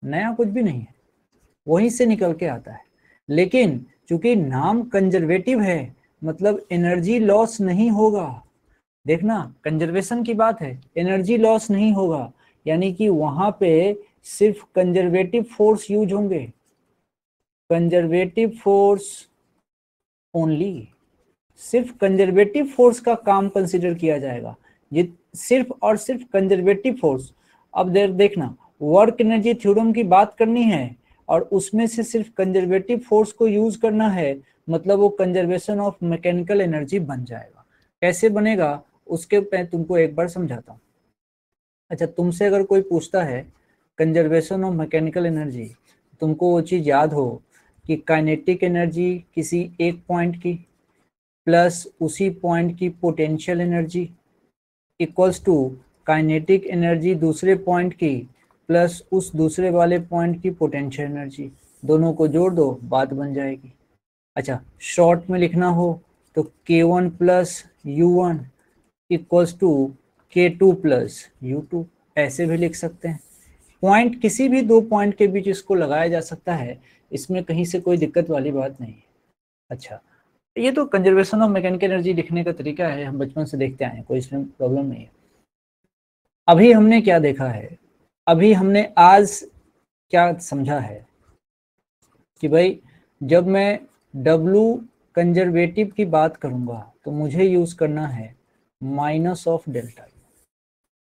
नया कुछ भी नहीं है, वहीं से निकल के आता है। लेकिन चूंकि नाम कंजर्वेटिव है मतलब एनर्जी लॉस नहीं होगा। देखना, कंजर्वेशन की बात है, एनर्जी लॉस नहीं होगा, यानी कि वहां पे सिर्फ कंजर्वेटिव फोर्स यूज होंगे, कंजर्वेटिव फोर्स ओनली, सिर्फ कंजर्वेटिव फोर्स का काम कंसीडर किया जाएगा। ये सिर्फ और सिर्फ कंजर्वेटिव फोर्स। अब देखना, वर्क एनर्जी थ्योरम की बात करनी है और उसमें से सिर्फ कंजर्वेटिव फोर्स को यूज करना है, मतलब वो कंजर्वेशन ऑफ मैकेनिकल एनर्जी बन जाएगा। कैसे बनेगा उसके मैं तुमको एक बार समझाता हूँ। अच्छा, तुमसे अगर कोई पूछता है कंजर्वेशन ऑफ मैकेनिकल एनर्जी, तुमको वो चीज़ याद हो कि काइनेटिक एनर्जी किसी एक पॉइंट की प्लस उसी पॉइंट की potential energy equals to kinetic energy दूसरे पॉइंट की प्लस उस दूसरे वाले पॉइंट की पोटेंशियल एनर्जी, दोनों को जोड़ दो, बात बन जाएगी। अच्छा, शॉर्ट में लिखना हो तो K1 plus U1 equals to K2 plus U2, ऐसे भी लिख सकते हैं। पॉइंट किसी भी दो पॉइंट के बीच इसको लगाया जा सकता है, इसमें कहीं से कोई दिक्कत वाली बात नहीं है। अच्छा, ये तो कंजर्वेशन ऑफ मैकेनिकल एनर्जी लिखने का तरीका है, हम बचपन से देखते आए हैं, कोई इसमें प्रॉब्लम नहीं है। अभी हमने क्या देखा है, अभी हमने आज क्या समझा है कि भाई जब मैं W कंजर्वेटिव की बात करूंगा तो मुझे यूज करना है minus of delta.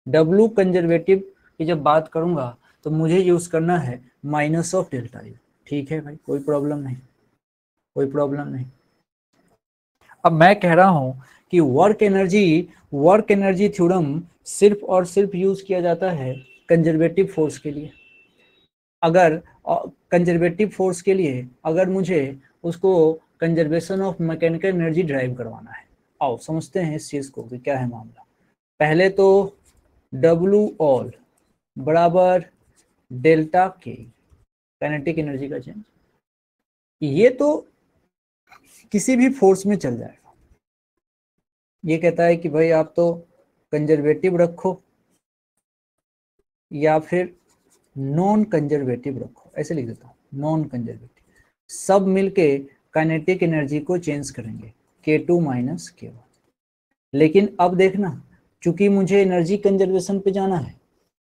W conservative की जब बात करूंगा तो मुझे यूज करना है माइनस ऑफ डेल्टा। ठीक है भाई, कोई प्रॉब्लम नहीं, कोई प्रॉब्लम नहीं। अब मैं कह रहा हूं कि वर्क एनर्जी थ्योरम सिर्फ और सिर्फ यूज किया जाता है कंजर्वेटिव फोर्स के लिए। अगर कंजर्वेटिव फोर्स के लिए अगर मुझे उसको conservation of mechanical energy drive करवाना है, आओ समझते हैं इस चीज को कि क्या है मामला। पहले तो W ऑल बराबर डेल्टा के काइनेटिक एनर्जी का चेंज, ये तो किसी भी फोर्स में चल जाएगा। ये कहता है कि भाई आप तो कंजर्वेटिव रखो या फिर नॉन कंजर्वेटिव रखो, ऐसे लिख देता हूँ, नॉन कंजर्वेटिव, सब मिलके काइनेटिक एनर्जी को चेंज करेंगे K2 माइनस K1। लेकिन अब देखना, चूंकि मुझे एनर्जी कंजर्वेशन पे जाना है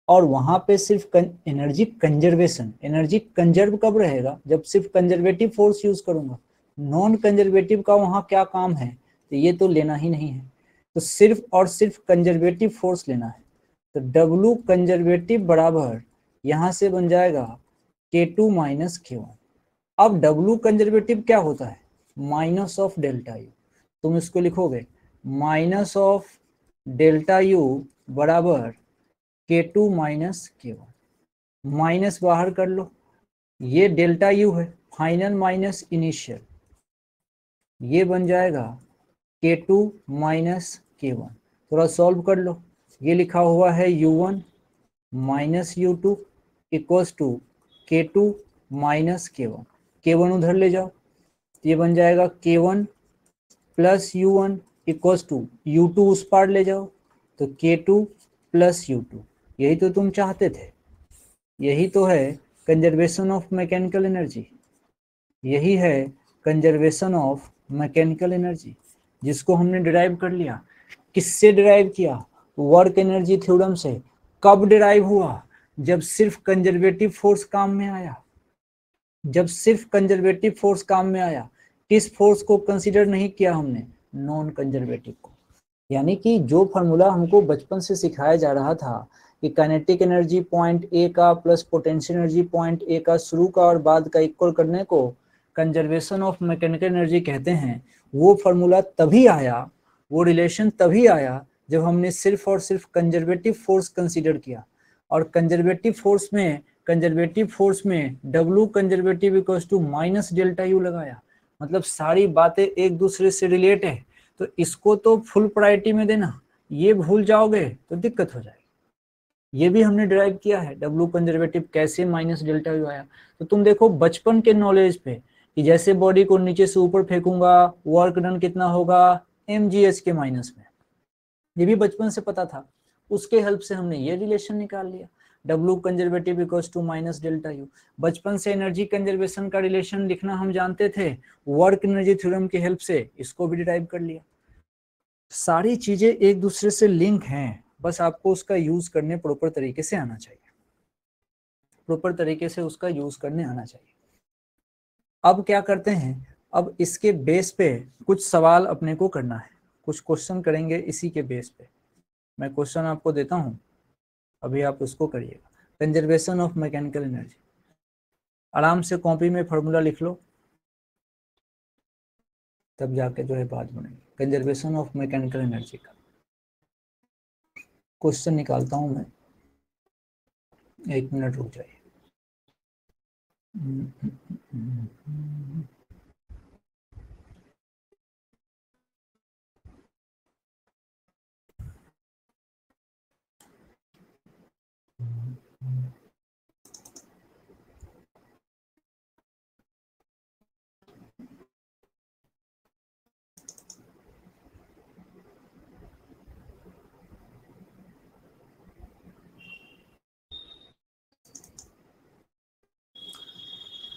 और वहां पे सिर्फ एनर्जी कंजर्वेशन, एनर्जी कंजर्व कब रहेगा? जब सिर्फ कंजर्वेटिव फोर्स यूज करूंगा। नॉन कंजर्वेटिव का वहां क्या काम है? तो ये तो लेना ही नहीं है, तो सिर्फ और सिर्फ कंजर्वेटिव फोर्स लेना है। तो W कंजर्वेटिव बराबर यहाँ से बन जाएगा K2 माइनस K1। अब W कंजर्वेटिव क्या होता है, माइनस ऑफ डेल्टा यू। तुम इसको लिखोगे माइनस ऑफ डेल्टा यू बराबर K2 माइनस K1। माइनस बाहर कर लो, ये डेल्टा यू है, फाइनल माइनस इनिशियल, ये बन जाएगा K2 माइनस K1। थोड़ा सॉल्व कर लो, ये लिखा हुआ है U1 minus U2 equals to K2 minus K1। K1 उधर ले जाओ, ये बन जाएगा K1 plus U1 equals to U2 उस पार ले जाओ तो K2 प्लस U2। यही तो तुम चाहते थे, यही तो है कंजर्वेशन ऑफ मैकेनिकल एनर्जी, यही है कंजर्वेशन ऑफ मैकेनिकल एनर्जी, जिसको हमने डिराइव कर लिया। किससे डिराइव किया, वर्क एनर्जी थ्योरम से। कब डिराइव हुआ, जब सिर्फ कंजर्वेटिव फोर्स काम में आया, जब सिर्फ कंजर्वेटिव फोर्स काम में आया। किस फोर्स को कंसीडर नहीं किया हमने, नॉन कंजर्वेटिव को। यानी कि जो फार्मूला हमको बचपन से सिखाया जा रहा था कि काइनेटिक एनर्जी पॉइंट ए का plus potential energy point A का शुरू का और बाद का इक्वल करने को कंजर्वेशन ऑफ मैकेनिकल एनर्जी कहते हैं, वो फार्मूला तभी आया, वो रिलेशन तभी आया जब हमने सिर्फ और सिर्फ कंजर्वेटिव फोर्स कंसीडर किया। और कंजर्वेटिव फोर्स में W conservative equals to minus delta U लगाया। मतलब सारी बातें एक दूसरे से रिलेट है, तो इसको तो फुल प्रायोरिटी में देना, ये भूल जाओगे तो दिक्कत हो जाएगी। ये भी हमने डिराइव किया है, W कंजर्वेटिव कैसे माइनस डेल्टा यू आया। तो तुम देखो बचपन के नॉलेज पे कि जैसे बॉडी को नीचे से ऊपर फेंकूंगा वर्क डन कितना होगा, mgh के माइनस में, ये भी बचपन से पता था। उसके हेल्प से हमने ये रिलेशन निकाल लिया, W conservative equals to minus delta U. बचपन से एनर्जी कंजर्वेशन का रिलेशन लिखना हम जानते थे, वर्क एनर्जी थ्योरम की हेल्प से इसको भी डिराइव कर लिया। सारी चीजें एक दूसरे से लिंक हैं, बस आपको उसका यूज करने प्रॉपर तरीके से आना चाहिए, प्रॉपर तरीके से उसका यूज करने आना चाहिए। अब क्या करते हैं, अब इसके बेस पे कुछ सवाल अपने को करना है, कुछ क्वेश्चन करेंगे इसी के बेस पे। मैं क्वेश्चन आपको देता हूं, अभी आप उसको करिएगा। कंजर्वेशन ऑफ मैकेनिकल एनर्जी, आराम से कॉपी में फॉर्मूला लिख लो, तब जाके जो है बात बनेगी। कंजर्वेशन ऑफ मैकेनिकल एनर्जी का क्वेश्चन निकालता हूं मैं, 1 मिनट रुक जाइए।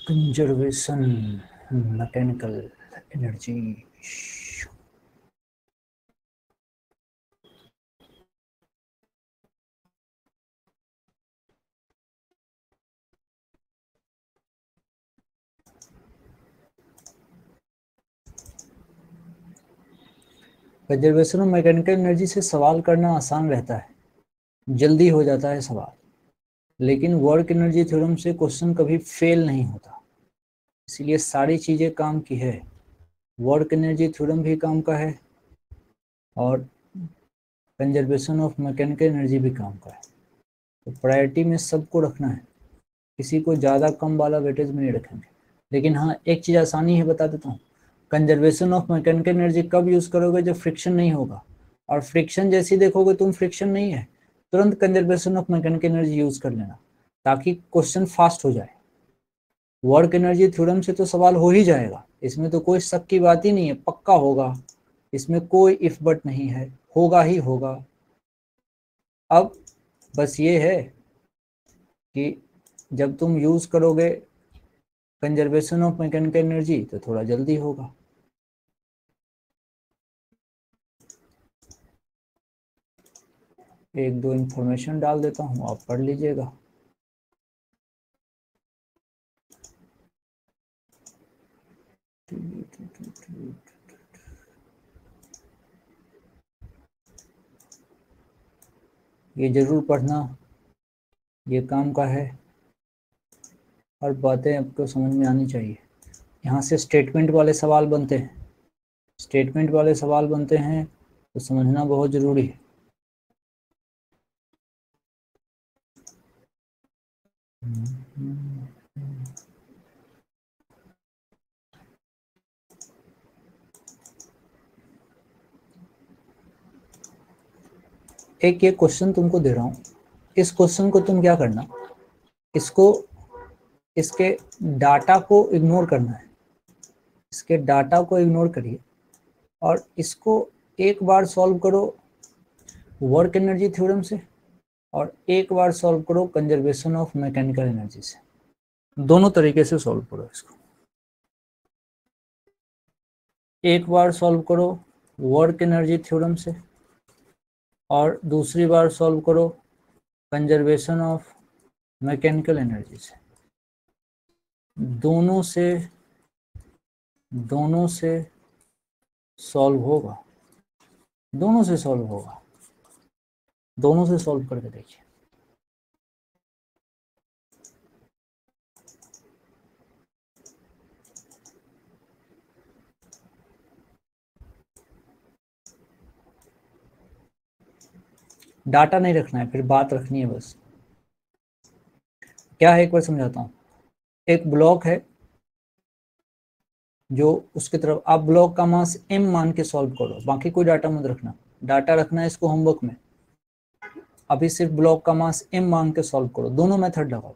Conservation mechanical energy, conservation of mechanical energy से सवाल करना आसान रहता है, जल्दी हो जाता है सवाल, लेकिन वर्क एनर्जी थ्योरम से क्वेश्चन कभी फेल नहीं होता। इसीलिए सारी चीजें काम की है, वर्क एनर्जी थ्योरम भी काम का है और कंजर्वेशन ऑफ मैकेनिकल एनर्जी भी काम का है। तो प्रायोरिटी में सबको रखना है, किसी को ज़्यादा कम वाला वेटेज में नहीं रखेंगे। लेकिन हाँ, एक चीज़ आसानी है बता देता हूँ, कंजर्वेशन ऑफ मैकेनिकल एनर्जी कब यूज़ करोगे, जब फ्रिक्शन नहीं होगा। और फ्रिक्शन जैसे देखोगे तुम फ्रिक्शन नहीं है, तुरंत conservation of mechanical energy use कर लेना, ताकि क्वेश्चन फास्ट हो जाए। वर्क एनर्जी थ्योरम से तो सवाल हो ही जाएगा, इसमें तो कोई शक की बात ही नहीं है, पक्का होगा, इसमें कोई इफ बट नहीं है, होगा ही होगा। अब बस ये है कि जब तुम यूज़ करोगे कंजर्वेशन ऑफ मैकेनिकल एनर्जी तो थोड़ा जल्दी होगा। एक दो इंफॉर्मेशन डाल देता हूँ, आप पढ़ लीजिएगा। ये जरूर पढ़ना, ये काम का है, और बातें आपको समझ में आनी चाहिए। यहाँ से स्टेटमेंट वाले सवाल बनते हैं, स्टेटमेंट वाले सवाल बनते हैं तो समझना बहुत ज़रूरी है। एक ये क्वेश्चन तुमको दे रहा हूँ, इस क्वेश्चन को तुम क्या करना, इसको, इसके डाटा को इग्नोर करना है, इसके डाटा को इग्नोर करिए और इसको एक बार सॉल्व करो वर्क एनर्जी थ्योरम से और एक बार सॉल्व करो कंजर्वेशन ऑफ मैकेनिकल एनर्जी से। दोनों तरीके से सॉल्व करो इसको। एक बार सॉल्व करो वर्क एनर्जी थ्योरम से और दूसरी बार सॉल्व करो कंजर्वेशन ऑफ मैकेनिकल एनर्जी से। दोनों से सॉल्व होगा, दोनों से सॉल्व होगा, दोनों से सॉल्व करके देखिए। डाटा नहीं रखना है, फिर बात रखनी है बस। क्या है एक बार समझाता हूँ। एक ब्लॉक है जो उसकी तरफ, आप ब्लॉक का मास m मान के सॉल्व करो, बाकी कोई डाटा मत रखना, डाटा रखना है इसको होमवर्क में। अभी सिर्फ ब्लॉक का मास m मान के सॉल्व करो, दोनों मेथड लगाओ,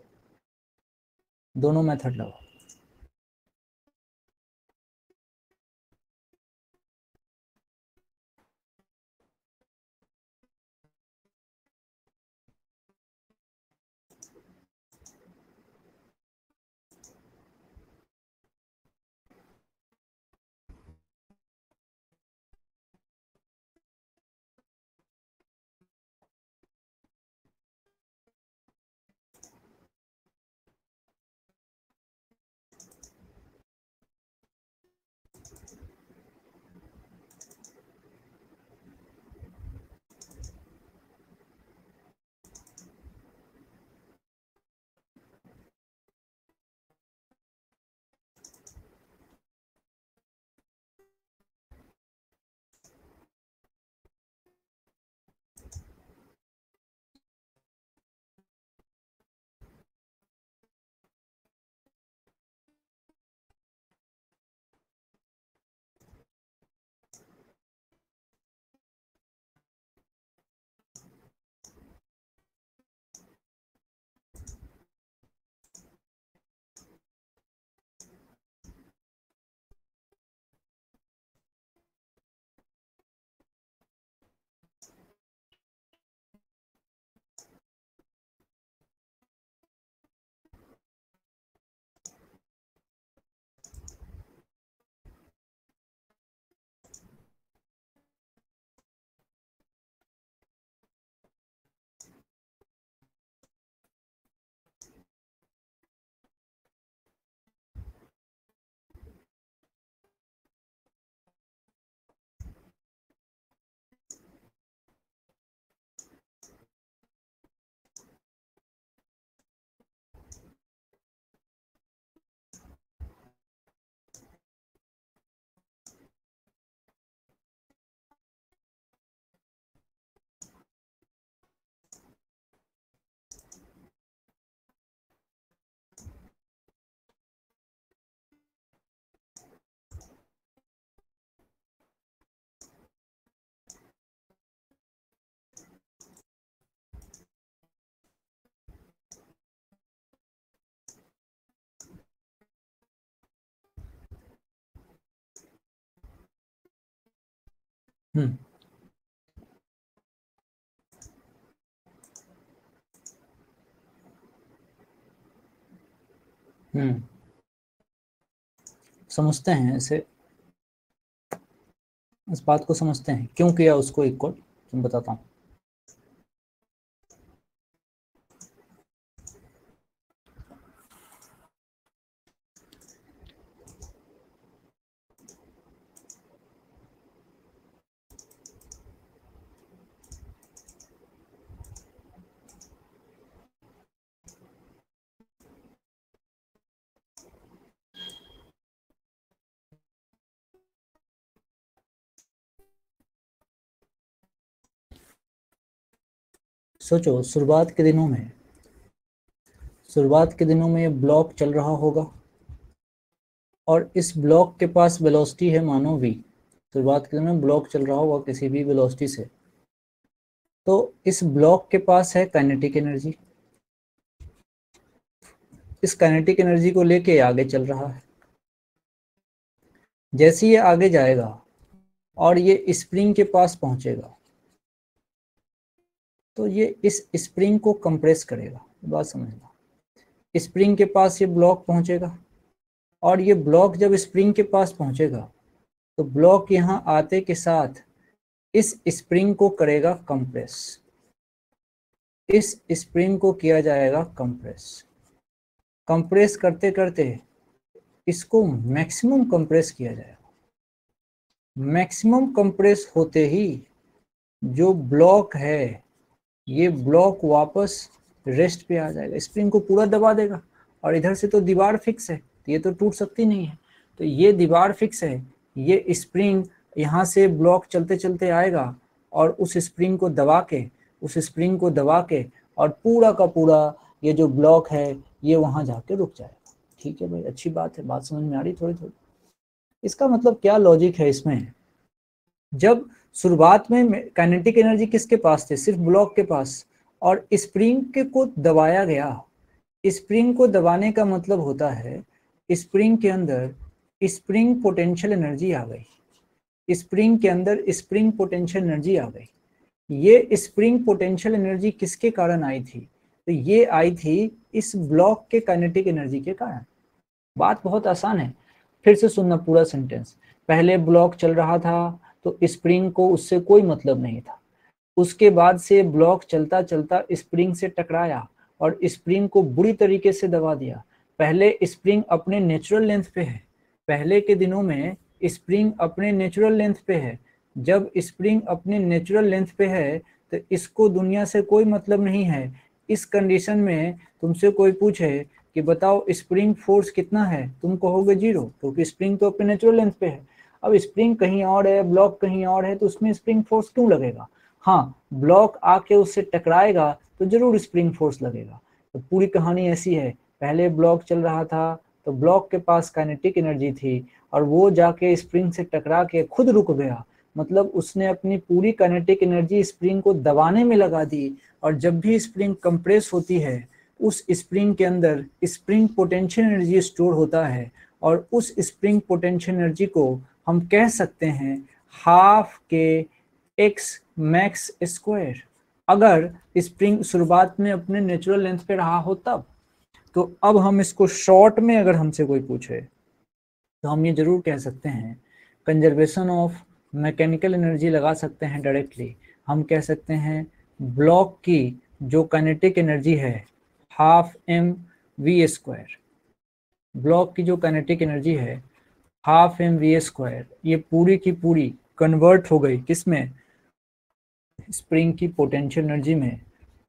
दोनों मेथड लगाओ। हम्म हम्म समझते हैं ऐसे, इस बात को समझते हैं क्यों किया उसको इक्वल, तुम बताता हूँ। सोचो शुरुआत के दिनों में ब्लॉक चल रहा होगा और इस ब्लॉक के पास वेलोसिटी है मानो v। शुरुआत के दिनों में ब्लॉक चल रहा होगा किसी भी वेलोसिटी से, तो इस ब्लॉक के पास है काइनेटिक एनर्जी। इस काइनेटिक एनर्जी को लेके आगे चल रहा है। जैसे ये आगे जाएगा और ये स्प्रिंग के पास पहुंचेगा तो ये इस स्प्रिंग को कंप्रेस करेगा। बात समझना, स्प्रिंग के पास ये ब्लॉक पहुंचेगा और ये ब्लॉक जब स्प्रिंग के पास पहुंचेगा तो ब्लॉक यहाँ आते के साथ इस स्प्रिंग को करेगा कंप्रेस। इस स्प्रिंग को किया जाएगा कंप्रेस करते करते इसको मैक्सिमम कंप्रेस किया जाएगा। मैक्सिमम कंप्रेस होते ही जो ब्लॉक है ये ब्लॉक वापस रेस्ट पे आ जाएगा, स्प्रिंग को पूरा दबा देगा। और इधर से तो दीवार फिक्स है, ये तो टूट सकती नहीं है, तो ये दीवार फिक्स है। ये स्प्रिंग यहाँ से ब्लॉक चलते चलते आएगा और उस स्प्रिंग को दबा के और पूरा का पूरा ये जो ब्लॉक है ये वहाँ जाके रुक जाएगा। ठीक है भाई, अच्छी बात है, बात समझ में आ रही थोड़ी थोड़ी। इसका मतलब क्या लॉजिक है इसमें, जब शुरुआत में काइनेटिक एनर्जी किसके पास थी, सिर्फ ब्लॉक के पास, और स्प्रिंग के को दबाया गया। स्प्रिंग को दबाने का मतलब होता है स्प्रिंग के अंदर स्प्रिंग पोटेंशियल एनर्जी आ गई। स्प्रिंग के अंदर स्प्रिंग पोटेंशियल एनर्जी आ गई। ये स्प्रिंग पोटेंशियल एनर्जी किसके कारण आई थी, तो ये आई थी इस ब्लॉक के काइनेटिक एनर्जी के कारण। बात बहुत आसान है, फिर से सुनना पूरा सेंटेंस। पहले ब्लॉक चल रहा था तो स्प्रिंग को उससे कोई मतलब नहीं था। उसके बाद से ब्लॉक चलता चलता स्प्रिंग से टकराया और स्प्रिंग को बुरी तरीके से दबा दिया। पहले स्प्रिंग अपने नेचुरल लेंथ पे है, पहले के दिनों में स्प्रिंग अपने नेचुरल लेंथ पे है। जब स्प्रिंग अपने नेचुरल लेंथ पे है तो इसको दुनिया से कोई मतलब नहीं है। इस कंडीशन में तुमसे कोई पूछे कि बताओ स्प्रिंग फोर्स कितना है, तुम कहोगे 0, क्योंकि स्प्रिंग तो अपने नेचुरल लेंथ पे है। अब स्प्रिंग कहीं और है, ब्लॉक कहीं और है, तो उसमें स्प्रिंग फोर्स क्यों लगेगा। हाँ, ब्लॉक आके उससे टकराएगा तो जरूर स्प्रिंग फोर्स लगेगा। तो पूरी कहानी ऐसी है, पहले ब्लॉक चल रहा था तो ब्लॉक के पास काइनेटिक एनर्जी थी और वो जाके स्प्रिंग से टकरा के खुद रुक गया। मतलब उसने अपनी पूरी काइनेटिक एनर्जी स्प्रिंग को दबाने में लगा दी। और जब भी स्प्रिंग कंप्रेस होती है उस स्प्रिंग के अंदर स्प्रिंग पोटेंशियल एनर्जी स्टोर होता है और उस स्प्रिंग पोटेंशियल एनर्जी को हम कह सकते हैं हाफ के एक्स मैक्स स्क्वायर। अगर स्प्रिंग शुरुआत में अपने नेचुरल लेंथ पे रहा हो तब। तो अब हम इसको शॉर्ट में अगर हमसे कोई पूछे तो हम ये जरूर कह सकते हैं कंजर्वेशन ऑफ मैकेनिकल एनर्जी लगा सकते हैं डायरेक्टली। हम कह सकते हैं ब्लॉक की जो काइनेटिक एनर्जी है half M V square. Block की जो काइनेटिक एनर्जी है हाफ एम वी स्क्वायर, ये पूरी की पूरी कन्वर्ट हो गई किसमें, स्प्रिंग की पोटेंशियल एनर्जी में।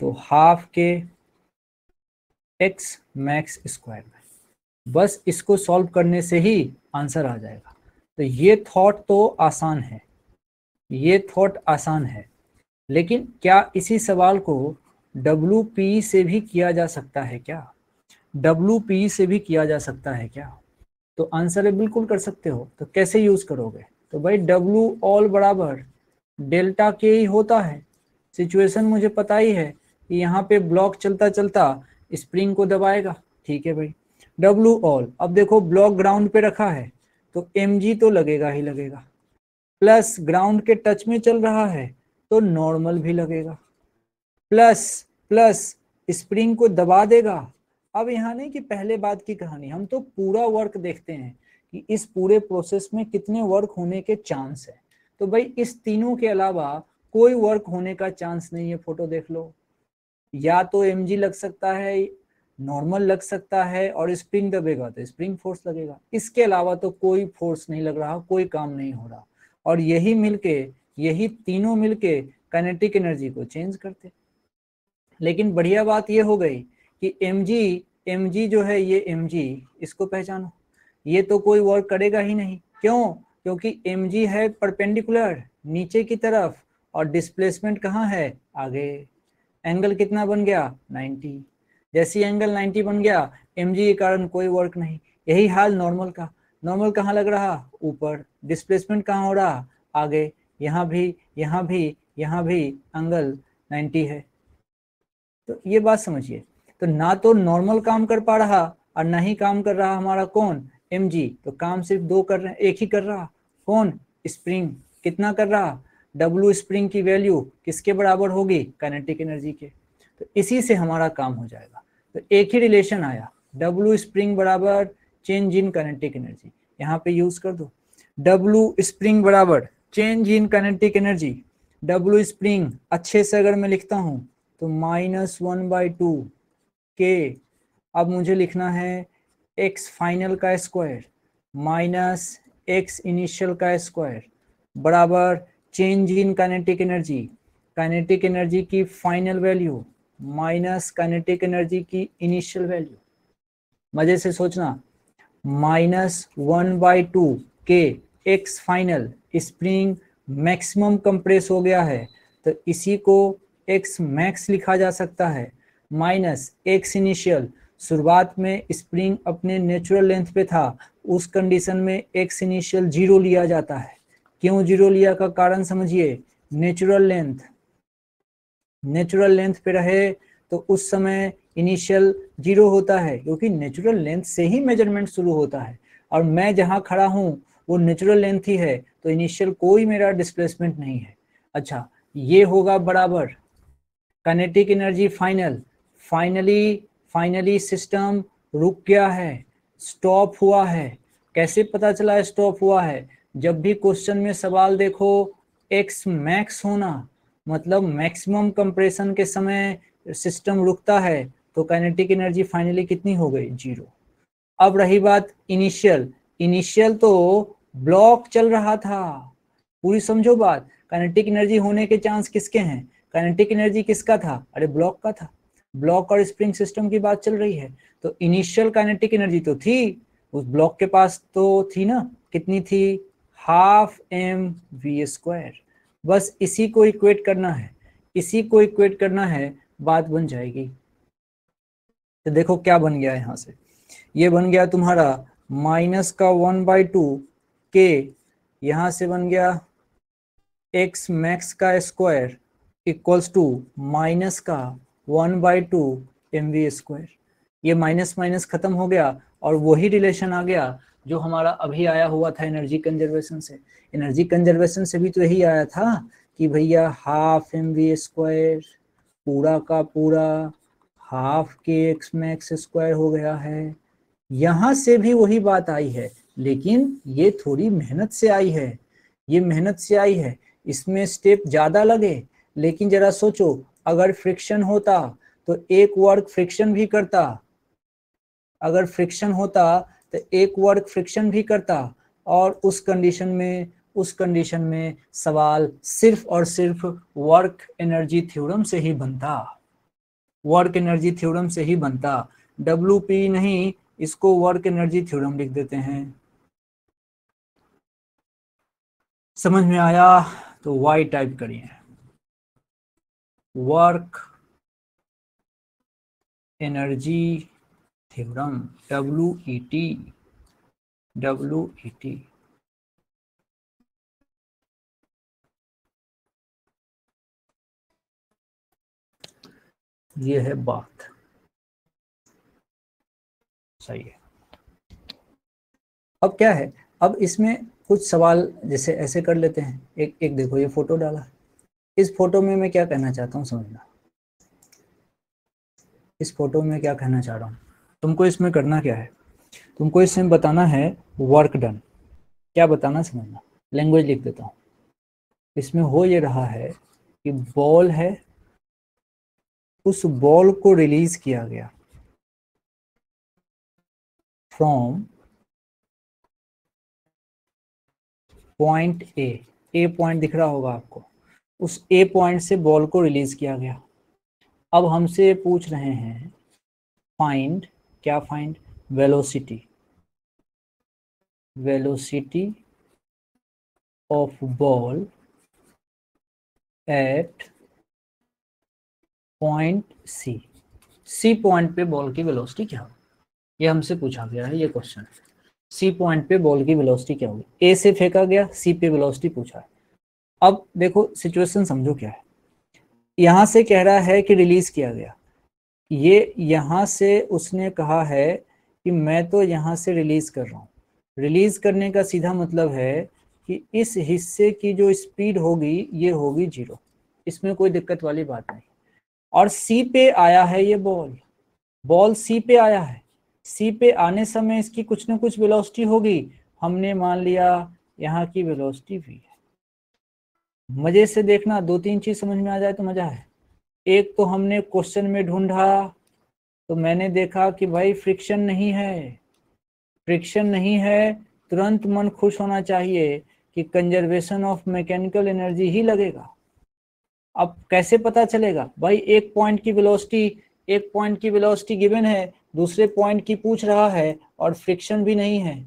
तो हाफ के एक्स मैक्स स्क्वायर में। बस इसको सॉल्व करने से ही आंसर आ जाएगा। तो ये थॉट तो आसान है, ये थॉट आसान है, लेकिन क्या इसी सवाल को WPE से भी किया जा सकता है क्या, WPE से भी किया जा सकता है क्या। तो आंसर है बिल्कुल कर सकते हो। तो कैसे यूज करोगे, तो भाई W ऑल बराबर डेल्टा के ही होता है। सिचुएशन मुझे पता ही है कि यहाँ पे ब्लॉक चलता चलता स्प्रिंग को दबाएगा। ठीक है भाई, W ऑल। अब देखो ब्लॉक ग्राउंड पे रखा है तो mg तो लगेगा ही लगेगा, प्लस ग्राउंड के टच में चल रहा है तो नॉर्मल भी लगेगा, प्लस प्लस स्प्रिंग को दबा देगा। अब यहाँ नहीं कि पहले बात की कहानी, हम तो पूरा वर्क देखते हैं कि इस पूरे प्रोसेस में कितने वर्क होने के चांस है। तो भाई इस तीनों के अलावा कोई वर्क होने का चांस नहीं है। फोटो देख लो, या तो mg लग सकता है, नॉर्मल लग सकता है, और स्प्रिंग दबेगा तो स्प्रिंग फोर्स लगेगा। इसके अलावा तो कोई फोर्स नहीं लग रहा, कोई काम नहीं हो रहा। और यही तीनों मिलके काइनेटिक एनर्जी को चेंज करते। लेकिन बढ़िया बात ये हो गई कि mg जो है, ये mg, इसको पहचानो, ये तो कोई वर्क करेगा ही नहीं। क्यों, क्योंकि mg है परपेंडिकुलर नीचे की तरफ और डिस्प्लेसमेंट कहाँ है, आगे। एंगल कितना बन गया 90। जैसे एंगल 90 बन गया mg के कारण कोई वर्क नहीं। यही हाल नॉर्मल का। नॉर्मल कहाँ लग रहा ऊपर, डिस्प्लेसमेंट कहाँ हो रहा आगे, यहाँ भी यहाँ भी यहाँ भी एंगल 90 है। तो ये बात समझिए, तो ना तो नॉर्मल काम कर पा रहा और ना ही काम कर रहा हमारा कौन mg। तो काम सिर्फ दो कर रहे हैं, एक ही कर रहा कौन स्प्रिंग। कितना कर रहा W स्प्रिंग की वैल्यू किसके बराबर होगी काइनेटिक एनर्जी के। तो इसी से हमारा काम हो जाएगा। तो एक ही रिलेशन आया W स्प्रिंग बराबर चेंज इन काइनेटिक एनर्जी, यहाँ पे यूज कर दो। W स्प्रिंग बराबर change in kinetic energy. W spring अच्छे से अगर मैं लिखता हूँ तो -1/2 के, अब मुझे लिखना है x फाइनल का स्क्वायर माइनस x इनिशियल का स्क्वायर बराबर change in kinetic energy, kinetic energy की final value minus kinetic energy की इनिशियल वैल्यू। मजे से सोचना, -1/2 के x final spring maximum compress हो गया है तो इसी को x मैक्स लिखा जा सकता है, माइनस x इनिशियल शुरुआत में स्प्रिंग अपने नेचुरल लेंथ पे था, उस कंडीशन में x इनिशियल 0 लिया जाता है। क्यों 0 लिया का कारण समझिए, नेचुरल लेंथ पे रहे तो उस समय इनिशियल 0 होता है, क्योंकि नेचुरल लेंथ से ही मेजरमेंट शुरू होता है और मैं जहां खड़ा हूं वो नेचुरल लेंथ ही है, तो इनिशियल कोई मेरा डिस्प्लेसमेंट नहीं है। अच्छा, ये होगा बराबर काइनेटिक एनर्जी फाइनली सिस्टम रुक गया है, स्टॉप हुआ है। कैसे पता चला स्टॉप हुआ है, जब भी क्वेश्चन में सवाल देखो x मैक्स होना मतलब मैक्सिमम कंप्रेशन के समय सिस्टम रुकता है, तो काइनेटिक एनर्जी फाइनली कितनी हो गई 0। अब रही बात इनिशियल तो ब्लॉक चल रहा था, पूरी समझो बात। काइनेटिक एनर्जी होने के चांस किसके हैं, काइनेटिक एनर्जी किसका था, अरे ब्लॉक का था। ब्लॉक और स्प्रिंग सिस्टम की बात चल रही है, तो इनिशियल काइनेटिक एनर्जी तो थी उस ब्लॉक के पास, तो थी ना, कितनी थी 12mv²। बस इसी को इक्वेट करना है, बात बन जाएगी। तो देखो क्या बन गया यहाँ से, ये बन गया तुम्हारा -1/2 के, यहाँ से बन गया x मैक्स का स्क्वायर इक्वल्स टू माइनस का 1/2 mv²। ये माइनस माइनस खत्म हो गया और वही रिलेशन आ गया जो हमारा अभी आया हुआ था एनर्जी कंजर्वेशन से। एनर्जी कंजर्वेशन से भी तो यही आया था कि भैया 12 mv² पूरा का पूरा हाफ के x मैक्स स्क्वायर हो गया है। यहाँ से भी वही बात आई है, लेकिन ये थोड़ी मेहनत से आई है, इसमें स्टेप ज्यादा लगे। लेकिन जरा सोचो, अगर फ्रिक्शन होता तो एक वर्क फ्रिक्शन भी करता, और उस कंडीशन में सवाल सिर्फ और सिर्फ वर्क एनर्जी थ्योरम से ही बनता, WP नहीं, इसको वर्क एनर्जी थ्योरम लिख देते हैं। समझ में आया तो Y टाइप करिए, वर्क एनर्जी थ्योरम WET। ये है बात, सही है। अब क्या है, अब इसमें कुछ सवाल जैसे ऐसे कर लेते हैं। एक देखो, ये फोटो डाला, इस फोटो में मैं क्या कहना चाहता हूँ समझना, इस फोटो में क्या कहना चाह रहा हूँ। तुमको इसमें करना क्या है, तुमको इसमें बताना है वर्क डन। क्या बताना समझना, लैंग्वेज लिख देता हूँ। इसमें हो ये रहा है कि बॉल है, उस बॉल को रिलीज किया गया फ्रॉम पॉइंट ए पॉइंट दिख रहा होगा आपको, उस ए पॉइंट से बॉल को रिलीज किया गया। अब हमसे पूछ रहे हैं फाइंड, क्या find, velocity of ball at point C, C point पे बॉल की वेलोसिटी क्या होगी, ये हमसे पूछा गया है, ये क्वेश्चन। सी पॉइंट पे बॉल की वेलोसिटी क्या होगी, ए से फेंका गया, सी पे वेलोसिटी पूछा है। अब देखो सिचुएशन समझो क्या है, यहां से कह रहा है कि रिलीज किया गया, ये यहां से उसने कहा है कि मैं तो यहां से रिलीज कर रहा हूं। रिलीज करने का सीधा मतलब है कि इस हिस्से की जो स्पीड होगी ये होगी 0, इसमें कोई दिक्कत वाली बात नहीं। और सी पे आया है ये बॉल, बॉल सी पे आया है, सी पे आने समय इसकी कुछ ना कुछ वेलोसिटी होगी, हमने मान लिया यहाँ की वेलोसिटी भी है। मजे से देखना, 2-3 चीज समझ में आ जाए तो मजा है। एक तो हमने क्वेश्चन में ढूंढा तो मैंने देखा कि भाई फ्रिक्शन नहीं है, फ्रिक्शन नहीं है, तुरंत मन खुश होना चाहिए कि कंजर्वेशन ऑफ मैकेनिकल एनर्जी ही लगेगा। अब कैसे पता चलेगा भाई, एक पॉइंट की वेलोसिटी गिवन है, दूसरे पॉइंट की पूछ रहा है और फ्रिक्शन भी नहीं है।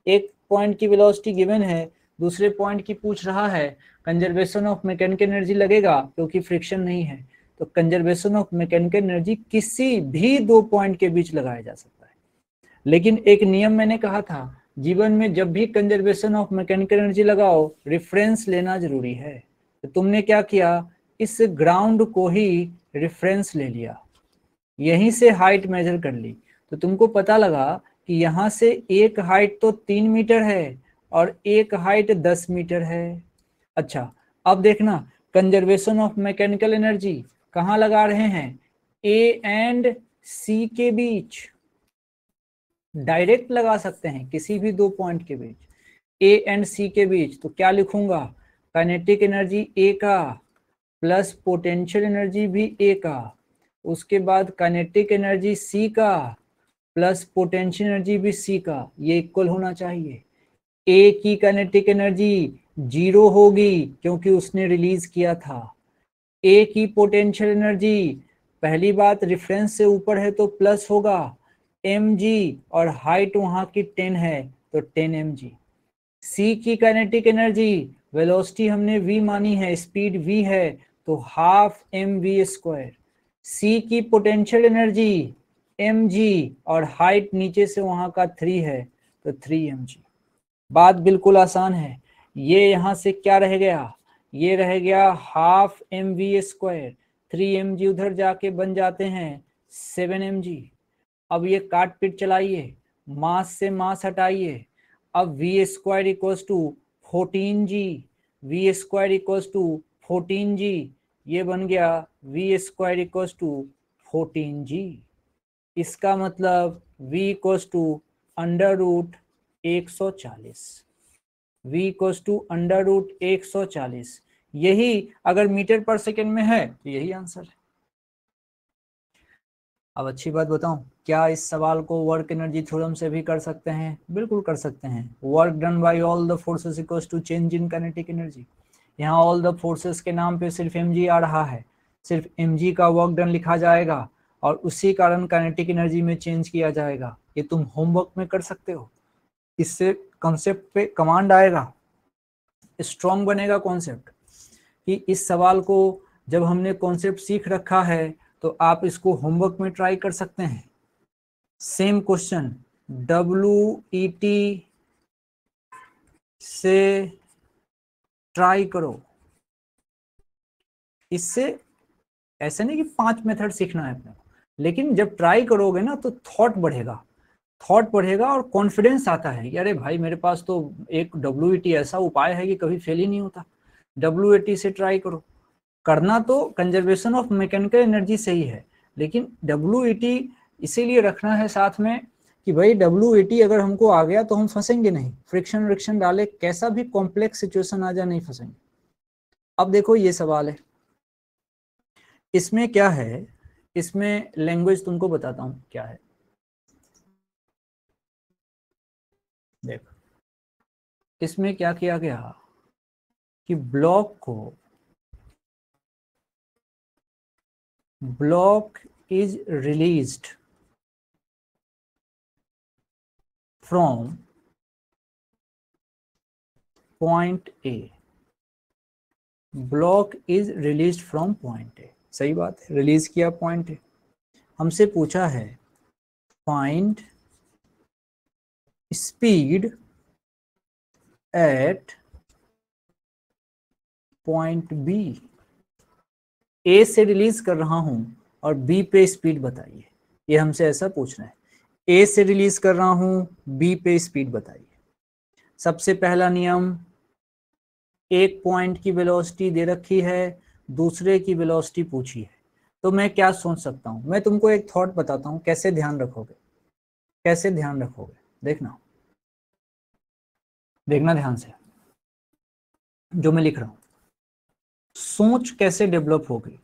एक पॉइंट की वेलोसिटी गिवन है, दूसरे पॉइंट की पूछ रहा है, कंजर्वेशन ऑफ मैकेनिकल एनर्जी लगेगा क्योंकि फ्रिक्शन नहीं है। तो कंजर्वेशन ऑफ मैकेनिकल एनर्जी किसी भी दो पॉइंट के बीच लगाया जा सकता है। लेकिन एक नियम मैंने कहा था, जीवन में जब भी कंजर्वेशन ऑफ मैकेनिकल एनर्जी लगाओ, रेफरेंस लेना जरूरी है। तो तुमने क्या किया, इस ग्राउंड को ही रेफरेंस ले लिया, यहीं से हाइट मेजर कर ली, तो तुमको पता लगा कि यहाँ से एक हाइट तो 3 मीटर है और एक हाइट 10 मीटर है। अच्छा, अब देखना, कंजर्वेशन ऑफ मैकेनिकल एनर्जी कहाँ लगा रहे हैं, ए एंड सी के बीच, डायरेक्ट लगा सकते हैं किसी भी दो पॉइंट के बीच, ए एंड सी के बीच। तो क्या लिखूंगा, काइनेटिक एनर्जी ए का प्लस पोटेंशियल एनर्जी भी ए का, उसके बाद काइनेटिक एनर्जी सी का प्लस पोटेंशियल एनर्जी भी सी का, ये इक्वल होना चाहिए। ए की काइनेटिक एनर्जी 0 होगी क्योंकि उसने रिलीज किया था। ए की पोटेंशियल एनर्जी, पहली बात रेफरेंस से ऊपर है तो प्लस होगा mg, और हाइट वहां की 10 है तो 10 mg। सी की काइनेटिक एनर्जी, वेलोसिटी हमने v मानी है, स्पीड v है तो हाफ mv²। सी की पोटेंशियल एनर्जी mg और हाइट नीचे से वहां का 3 है तो 3 mg। बात बिल्कुल आसान है। ये यहां से क्या रह गया, ये रह गया हाफ mv², 3 mg उधर जाके बन जाते हैं 7 mg। अब ये काट पीट चलाइए, मास से मास हटाइए, अब v² equals to 14g, v² equals to 14g, ये बन गया v² इक्वल्स टू 14g। इसका मतलब v equals to √140, v equals to √140। यही अगर मीटर पर सेकेंड में है तो यही आंसर है। अब अच्छी बात बताऊं, क्या इस सवाल को वर्क एनर्जी थ्योरम से भी कर सकते हैं, बिल्कुल कर सकते हैं। Work done by all the forces equals to change in kinetic energy. यहाँ ऑल द फोर्सेस के नाम पे सिर्फ mg आ रहा है, सिर्फ mg का वर्क डन लिखा जाएगा और उसी कारण काइनेटिक एनर्जी में चेंज किया जाएगा। ये तुम होमवर्क में कर सकते हो, इससे कॉन्सेप्ट पे कमांड आएगा, स्ट्रॉन्ग बनेगा कॉन्सेप्ट। कि इस सवाल को जब हमने कॉन्सेप्ट सीख रखा है तो आप इसको होमवर्क में ट्राई कर सकते हैं। सेम क्वेश्चन WET से ट्राई करो। इससे ऐसे नहीं कि 5 मेथड सीखना है अपने, लेकिन जब ट्राई करोगे ना तो थॉट बढ़ेगा, थॉट बढ़ेगा और कॉन्फिडेंस आता है, अरे भाई मेरे पास तो एक WET ऐसा उपाय है कि कभी फेल ही नहीं होता। WET से ट्राई करो। करना तो कंजर्वेशन ऑफ मैकेनिकल एनर्जी से ही है, लेकिन WET इसीलिए रखना है साथ में कि भाई WET अगर हमको आ गया तो हम फंसेंगे नहीं, फ्रिक्शन रिक्शन डाले कैसा भी कॉम्प्लेक्स सिचुएशन आ जाए नहीं फंसेंगे। अब देखो ये सवाल है, इसमें क्या है, इसमें लैंग्वेज तुमको बताता हूं क्या है। देखो इसमें क्या किया गया कि block is released from point A, block is released from point A. सही बात है, रिलीज किया पॉइंट है। हमसे पूछा है find speed at point B. A से रिलीज कर रहा हूं और बी पे स्पीड बताइए, ये हमसे ऐसा पूछना है। ए से रिलीज कर रहा हूं, बी पे स्पीड बताइए। सबसे पहला नियम, एक पॉइंट की वेलोसिटी दे रखी है, दूसरे की वेलोसिटी पूछी है, तो मैं क्या सोच सकता हूं। मैं तुमको एक थॉट बताता हूं, कैसे ध्यान रखोगे, कैसे ध्यान रखोगे, देखना देखना ध्यान से जो मैं लिख रहा हूं। सोच कैसे डेवलप होगी,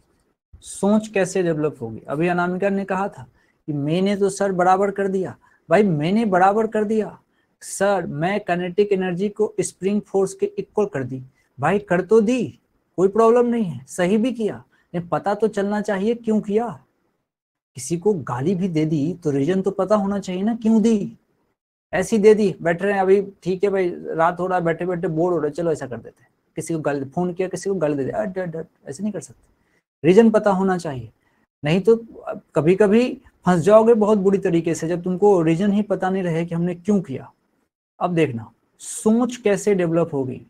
सोच कैसे डेवलप होगी। अभी अनामिका ने कहा था कि मैंने तो सर बराबर कर दिया। भाई मैंने बराबर कर दिया सर, मैं काइनेटिक एनर्जी को स्प्रिंग फोर्स के इक्वल कर दी। भाई कर तो दी, कोई प्रॉब्लम नहीं है, सही भी किया, लेकिन पता तो चलना चाहिए क्यों किया। किसी को गाली भी दे दी तो रीजन तो पता होना चाहिए ना, क्यों दी। ऐसी दे दी, बैठ रहे हैं अभी, ठीक है भाई रात हो रहा है, बैठे बैठे बोर हो रहे, चलो ऐसा कर देते हैं, किसी को गाली, फोन किया किसी को गाली दे दिया, ऐसे नहीं कर सकते। रीजन पता होना चाहिए, नहीं तो कभी कभी फंस जाओगे बहुत बुरी तरीके से, जब तुमको रीजन ही पता नहीं रहे कि हमने क्यों किया। अब देखना सोच कैसे डेवलप होगी,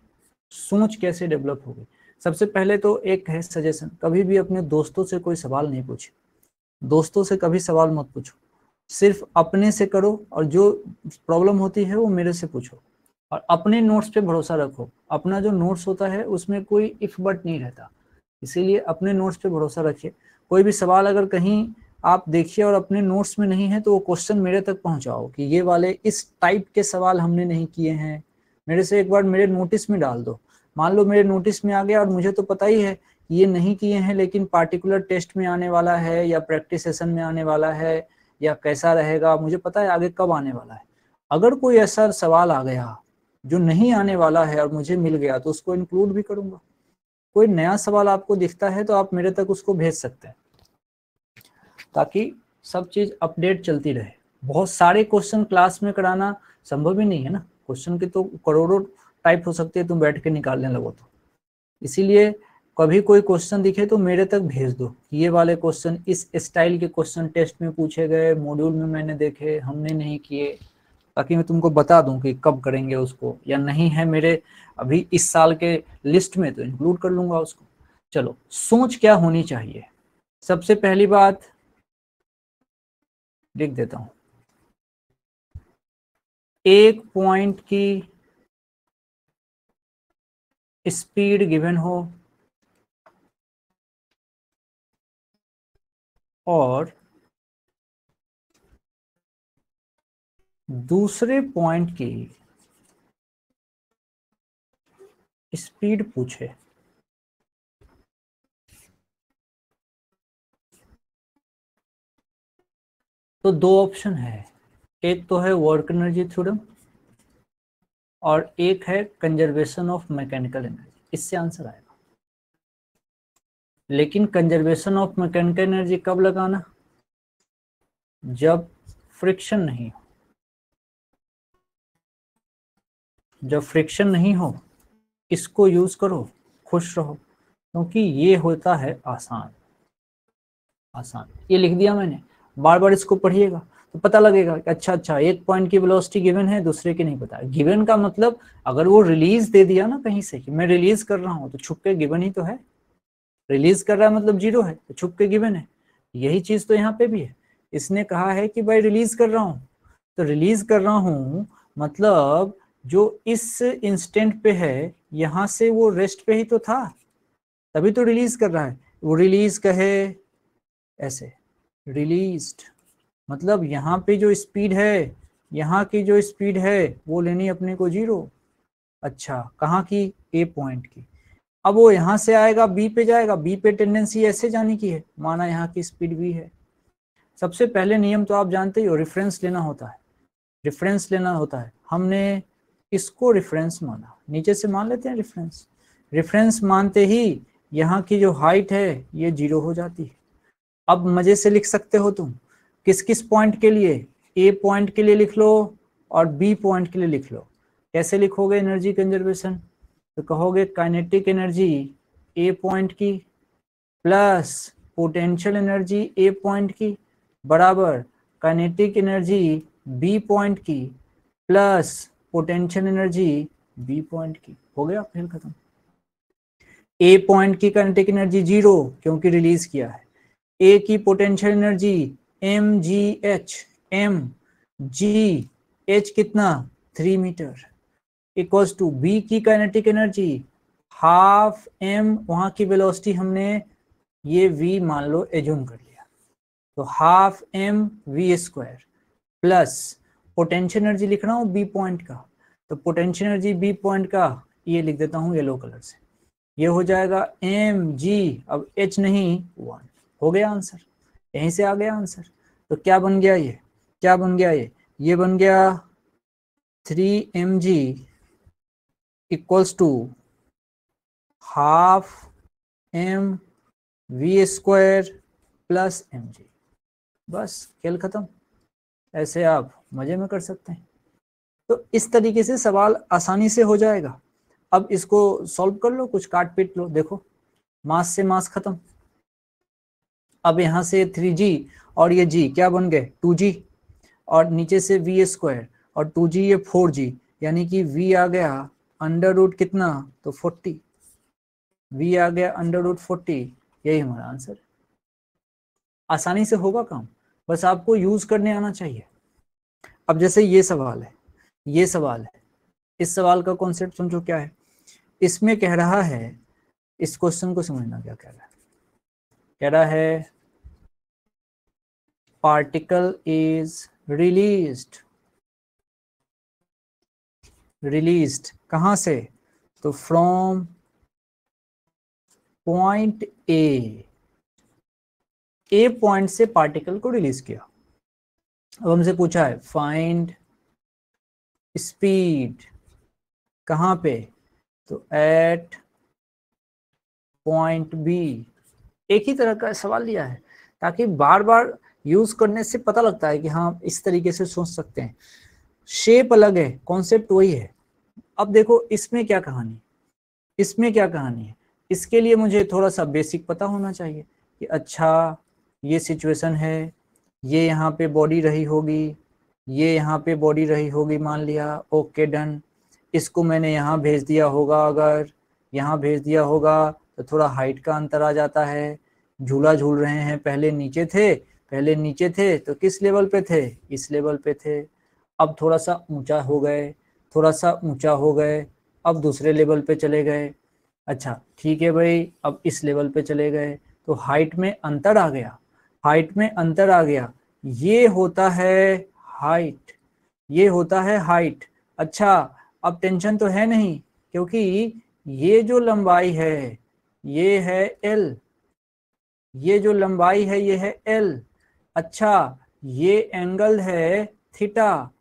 सोच कैसे डेवलप होगी। सबसे पहले तो एक है सजेशन, कभी भी अपने दोस्तों से कोई सवाल नहीं पूछे, दोस्तों से कभी सवाल मत पूछो, सिर्फ अपने से करो, और जो प्रॉब्लम होती है वो मेरे से पूछो, और अपने नोट्स पे भरोसा रखो। अपना जो नोट्स होता है उसमें कोई इफ बट नहीं रहता, इसीलिए अपने नोट्स पे भरोसा रखिए। कोई भी सवाल अगर कहीं आप देखिए और अपने नोट्स में नहीं है तो वो क्वेश्चन मेरे तक पहुंचाओ कि ये वाले इस टाइप के सवाल हमने नहीं किए हैं, मेरे से एक बार मेरे नोटिस में डाल दो। मान लो मेरे नोटिस में आ गया और मुझे तो पता ही है ये नहीं किए हैं, लेकिन पार्टिकुलर टेस्ट में आने वाला है या प्रैक्टिस सेशन में आने वाला है या कैसा रहेगा, मुझे पता है आगे कब आने वाला है। अगर कोई ऐसा सवाल आ गया जो नहीं आने वाला है और मुझे मिल गया तो उसको इंक्लूड भी करूंगा। कोई नया सवाल आपको दिखता है तो आप मेरे तक उसको भेज सकते हैं, ताकि सब चीज अपडेट चलती रहे। बहुत सारे क्वेश्चन क्लास में कराना संभव ही नहीं है ना, क्वेश्चन के तो करोड़ों टाइप हो सकते हैं, तुम बैठ के निकालने लगो तो। इसीलिए कभी कोई क्वेश्चन दिखे तो मेरे तक भेज दो, ये वाले क्वेश्चन इस स्टाइल के क्वेश्चन टेस्ट में पूछे गए, मॉड्यूल में मैंने देखे, हमने नहीं किए, ताकि मैं तुमको बता दूं कि कब करेंगे उसको, या नहीं है मेरे अभी इस साल के लिस्ट में तो इंक्लूड कर लूंगा उसको। चलो सोच क्या होनी चाहिए, सबसे पहली बात लिख देता हूं, एक पॉइंट की स्पीड गिवन हो और दूसरे पॉइंट की स्पीड पूछे, तो दो ऑप्शन है, एक तो है वर्क एनर्जी थ्योरम और एक है कंजर्वेशन ऑफ मैकेनिकल एनर्जी, इससे आंसर आएगा। लेकिन कंजर्वेशन ऑफ मैकेनिकल एनर्जी कब लगाना, जब फ्रिक्शन नहीं हो, जब फ्रिक्शन नहीं हो इसको यूज करो, खुश रहो, क्योंकि ये होता है आसान। आसान ये लिख दिया मैंने, बार बार इसको पढ़िएगा तो पता लगेगा कि अच्छा एक पॉइंट की वेलोसिटी गिवन है, दूसरे की नहीं पता। गिवन का मतलब अगर वो रिलीज दे दिया ना कहीं से कि मैं रिलीज कर रहा हूं, तो छुप के गिवन ही तो है, रिलीज कर रहा है मतलब जीरो है, तो छुप के गिवन है। यही चीज तो यहाँ पे भी है, इसने कहा है कि भाई रिलीज कर रहा हूं, तो रिलीज कर रहा हूं मतलब जो इस इंस्टेंट पे है यहां से वो रेस्ट पे ही तो था, तभी तो रिलीज कर रहा है। वो रिलीज कहे ऐसे, रिलीज्ड मतलब यहाँ पे जो स्पीड है, यहाँ की जो स्पीड है वो लेनी अपने को जीरो। अच्छा कहाँ की, ए पॉइंट की। अब वो यहाँ से आएगा बी पे जाएगा, बी पे टेंडेंसी ऐसे जाने की है, माना यहाँ की स्पीड भी है। सबसे पहले नियम तो आप जानते ही हो, रेफरेंस लेना होता है, रेफरेंस लेना होता है। हमने इसको रेफरेंस माना, नीचे से मान लेते हैं रेफरेंस। रेफरेंस मानते ही यहाँ की जो हाइट है ये जीरो हो जाती है। अब मजे से लिख सकते हो तुम, किस किस पॉइंट के लिए, ए पॉइंट के लिए लिख लो और बी पॉइंट के लिए लिख लो। कैसे लिखोगे एनर्जी कंजर्वेशन, तो कहोगे काइनेटिक एनर्जी ए पॉइंट की plus potential energy A point की बराबर काइनेटिक एनर्जी बी पॉइंट की plus potential energy B point की। हो गया, खेल खत्म। ए पॉइंट की काइनेटिक एनर्जी 0 क्योंकि रिलीज किया है, ए की potential energy M G H, M G H कितना 3 मीटर इक्वल्स टू बी की काइनेटिक एनर्जी हाफ एम, वहां की वेलोसिटी हमने ये v मान लो एज्यूम कर लिया, तो half M V square plus potential energy लिख रहा हूँ बी पॉइंट का, तो पोटेंशियल एनर्जी बी पॉइंट का ये लिख देता हूँ येलो कलर से, ये हो जाएगा एम जी, अब एच नहीं 1। हो गया आंसर, यहीं से आ गया आंसर। तो क्या बन गया ये, क्या बन गया ये बन गया 3mg equals to half M V square plus M G. बस खेल खत्म, ऐसे आप मजे में कर सकते हैं। तो इस तरीके से सवाल आसानी से हो जाएगा। अब इसको सॉल्व कर लो, कुछ काट पीट लो। देखो मास से मास खत्म, अब यहाँ से 3g और ये g क्या बन गए 2g, और नीचे से v स्क्वायर और 2g ये 4g, यानी कि v आ गया अंडर रूट कितना, तो 40, v आ गया अंडर रूट 40। यही हमारा आंसर। आसानी से होगा काम, बस आपको यूज करने आना चाहिए। अब जैसे ये सवाल है, ये सवाल है, इस सवाल का कॉन्सेप्ट समझो क्या है। इसमें कह रहा है, इस क्वेश्चन को समझना क्या कह रहा है। कह रहा है पार्टिकल इज रिलीज्ड कहां से, तो फ्रॉम पॉइंट ए पॉइंट से पार्टिकल को रिलीज किया। अब हमसे पूछा है फाइंड स्पीड कहां पे, तो एट पॉइंट बी। एक ही तरह का सवाल लिया है ताकि बार बार यूज करने से पता लगता है कि हाँ इस तरीके से सोच सकते हैं। शेप अलग है, कॉन्सेप्ट वही है। अब देखो इसमें क्या कहानी, इसमें क्या कहानी है। इसके लिए मुझे थोड़ा सा बेसिक पता होना चाहिए कि अच्छा ये सिचुएशन है, ये यहाँ पे बॉडी रही होगी, ये यहाँ पे बॉडी रही होगी, मान लिया ओके डन। इसको मैंने यहाँ भेज दिया होगा, अगर यहाँ भेज दिया होगा तो थोड़ा हाइट का अंतर आ जाता है। झूला झूल रहे हैं, पहले नीचे थे तो किस लेवल पे थे, इस लेवल पे थे। अब थोड़ा सा ऊंचा हो गए, थोड़ा सा ऊंचा हो गए, अब दूसरे लेवल पे चले गए। अच्छा ठीक है भाई, अब इस लेवल पे चले गए तो हाइट में अंतर आ गया, हाइट में अंतर आ गया। ये होता है हाइट, ये होता है हाइट। अच्छा अब टेंशन तो है नहीं, क्योंकि ये जो लंबाई है ये है एल, ये जो लंबाई है ये है एल। अच्छा ये एंगल है थीटा,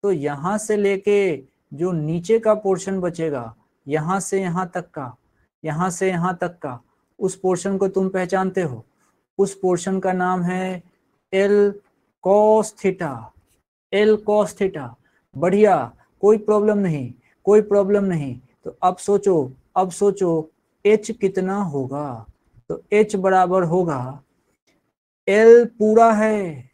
तो यहां से लेके जो नीचे का पोर्शन बचेगा, यहां से यहां तक का, यहां से यहां तक का, उस पोर्शन को तुम पहचानते हो, उस पोर्शन का नाम है L cos theta, L cos theta. बढ़िया, कोई प्रॉब्लम नहीं, कोई प्रॉब्लम नहीं। तो अब सोचो, अब सोचो एच कितना होगा, तो एच बराबर होगा एल पूरा है।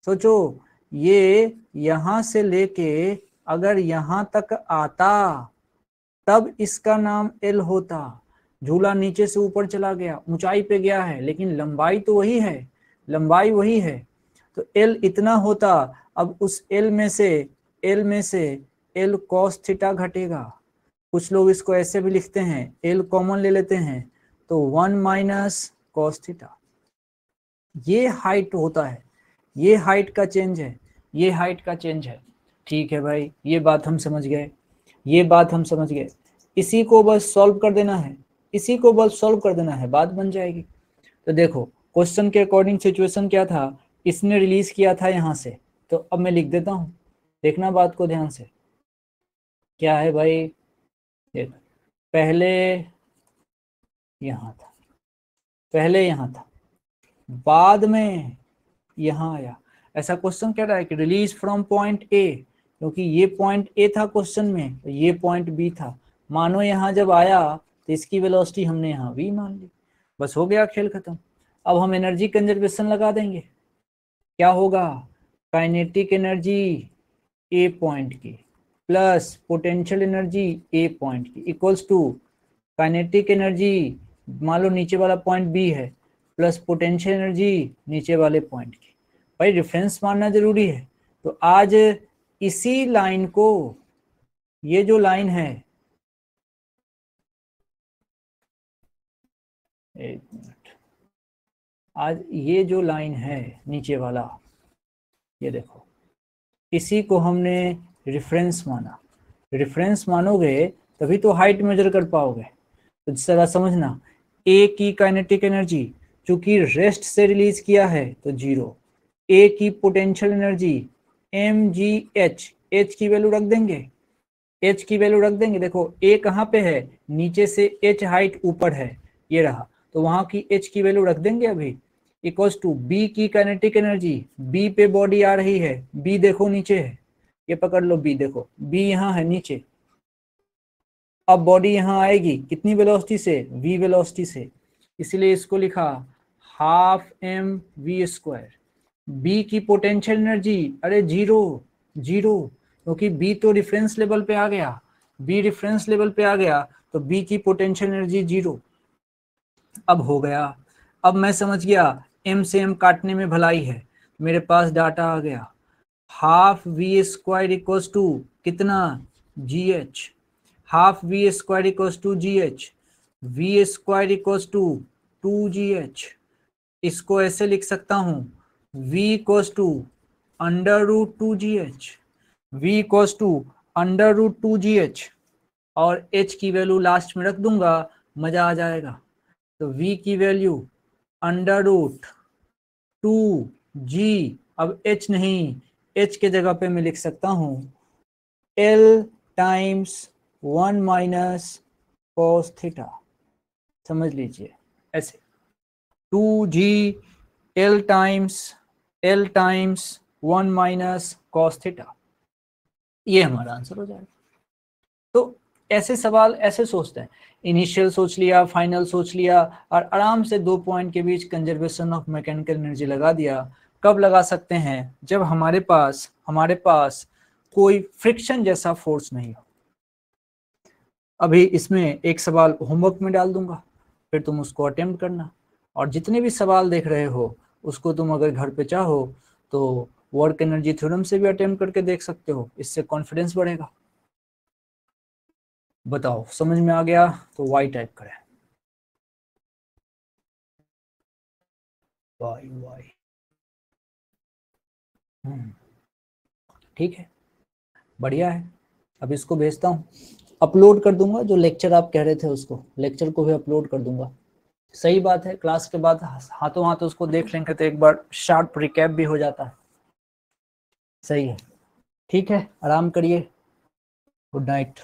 सोचो ये यहां से लेके अगर यहां तक आता तब इसका नाम एल होता। झूला नीचे से ऊपर चला गया, ऊंचाई पे गया है, लेकिन लंबाई तो वही है, लंबाई वही है, तो एल इतना होता। अब उस एल में से एल कॉस थीटा घटेगा। कुछ लोग इसको ऐसे भी लिखते हैं, एल कॉमन ले लेते हैं तो 1 माइनस कॉस थीटा। ये हाइट होता है, ये हाइट का चेंज है, ये हाइट का चेंज है। ठीक है भाई, ये बात हम समझ गए, ये बात हम समझ गए। इसी को बस सॉल्व कर देना है, इसी को बस सॉल्व कर देना है, बात बन जाएगी। तो देखो क्वेश्चन के अकॉर्डिंग सिचुएशन क्या था, इसने रिलीज किया था यहाँ से, तो अब मैं लिख देता हूँ, देखना बात को ध्यान से। क्या है भाई, देख पहले यहाँ था, पहले यहाँ था, बाद में यहाँ आया। ऐसा क्वेश्चन कह रहा है कि रिलीज फ्रॉम पॉइंट ए, क्योंकि ये पॉइंट ए था क्वेश्चन में, तो ये पॉइंट बी था। मानो यहाँ जब आया तो इसकी वेलोसिटी हमने यहाँ v मान ली, बस हो गया खेल खत्म। अब हम एनर्जी कंजर्वेशन लगा देंगे, क्या होगा, काइनेटिक एनर्जी ए पॉइंट की plus potential energy A point की इक्वल्स टू काइनेटिक एनर्जी, मान लो नीचे वाला पॉइंट बी है, प्लस पोटेंशियल एनर्जी नीचे वाले पॉइंट की। भाई रेफरेंस मानना जरूरी है। तो आज इसी लाइन को, ये जो लाइन है, एक मिनट, आज ये जो लाइन है नीचे वाला, ये देखो, इसी को हमने रेफरेंस माना। रेफरेंस मानोगे तभी तो हाइट मेजर कर पाओगे। तो जिस तरह समझना, ए की काइनेटिक एनर्जी चूंकि रेस्ट से रिलीज किया है तो 0, ए की पोटेंशियल एनर्जी mgh, h की वैल्यू रख देंगे, h की वैल्यू रख देंगे। देखो ए कहाँ पे है, नीचे से h हाइट ऊपर है, ये रहा, तो वहां की h की वैल्यू रख देंगे अभी, इक्वल्स टू बी की काइनेटिक एनर्जी, बी पे बॉडी आ रही है, बी देखो नीचे है, ये पकड़ लो बी, देखो बी यहाँ है नीचे, अब बॉडी यहाँ आएगी कितनी वेलोसिटी से, v वेलोसिटी से, इसलिए इसको लिखा half M V square. B की पोटेंशियल एनर्जी, अरे 0 क्योंकि बी तो रेफरेंस लेवल पे आ गया, बी रेफरेंस लेवल पे आ गया तो बी की पोटेंशियल एनर्जी 0। अब हो गया, अब मैं समझ गया एम से एम काटने में भलाई है, मेरे पास डाटा आ गया, half v square equals to कितना, g h, half v square equals to g h, v square equals to 2gh। इसको ऐसे लिख सकता हूं, v equals to under root 2gh, v equals to under root 2gh, और h की value last में रख दूंगा, मजा आ जाएगा। तो v की वैल्यू अंडर रूट 2g, अब h नहीं, h के जगह पे मैं लिख सकता हूं l times 1 minus cos theta, समझ लीजिए ऐसे, 2g l times 1 minus cos theta, ये हमारा आंसर हो जाएगा। तो ऐसे सवाल ऐसे सोचते हैं, इनिशियल सोच लिया, फाइनल सोच लिया, और आराम से 2 पॉइंट के बीच कंजर्वेशन ऑफ मैकेनिकल एनर्जी लगा दिया। कब लगा सकते हैं, जब हमारे पास कोई फ्रिक्शन जैसा फोर्स नहीं हो। अभी इसमें एक सवाल होमवर्क में डाल दूंगा, फिर तुम उसको अटेम्प्ट करना, और जितने भी सवाल देख रहे हो उसको तुम अगर घर पे चाहो तो वर्क एनर्जी थ्योरम से भी अटेम्प्ट करके देख सकते हो, इससे कॉन्फिडेंस बढ़ेगा। बताओ समझ में आ गया तो वाई टाइप करें, वाई। ठीक है, बढ़िया है। अब इसको भेजता हूँ, अपलोड कर दूंगा, जो लेक्चर आप कह रहे थे उसको, लेक्चर को भी अपलोड कर दूंगा। सही बात है, क्लास के बाद हाथों हाथ उसको देख लेंगे तो एक बार शार्प रिकैप भी हो जाता है। सही है, ठीक है, आराम करिए, गुड नाइट।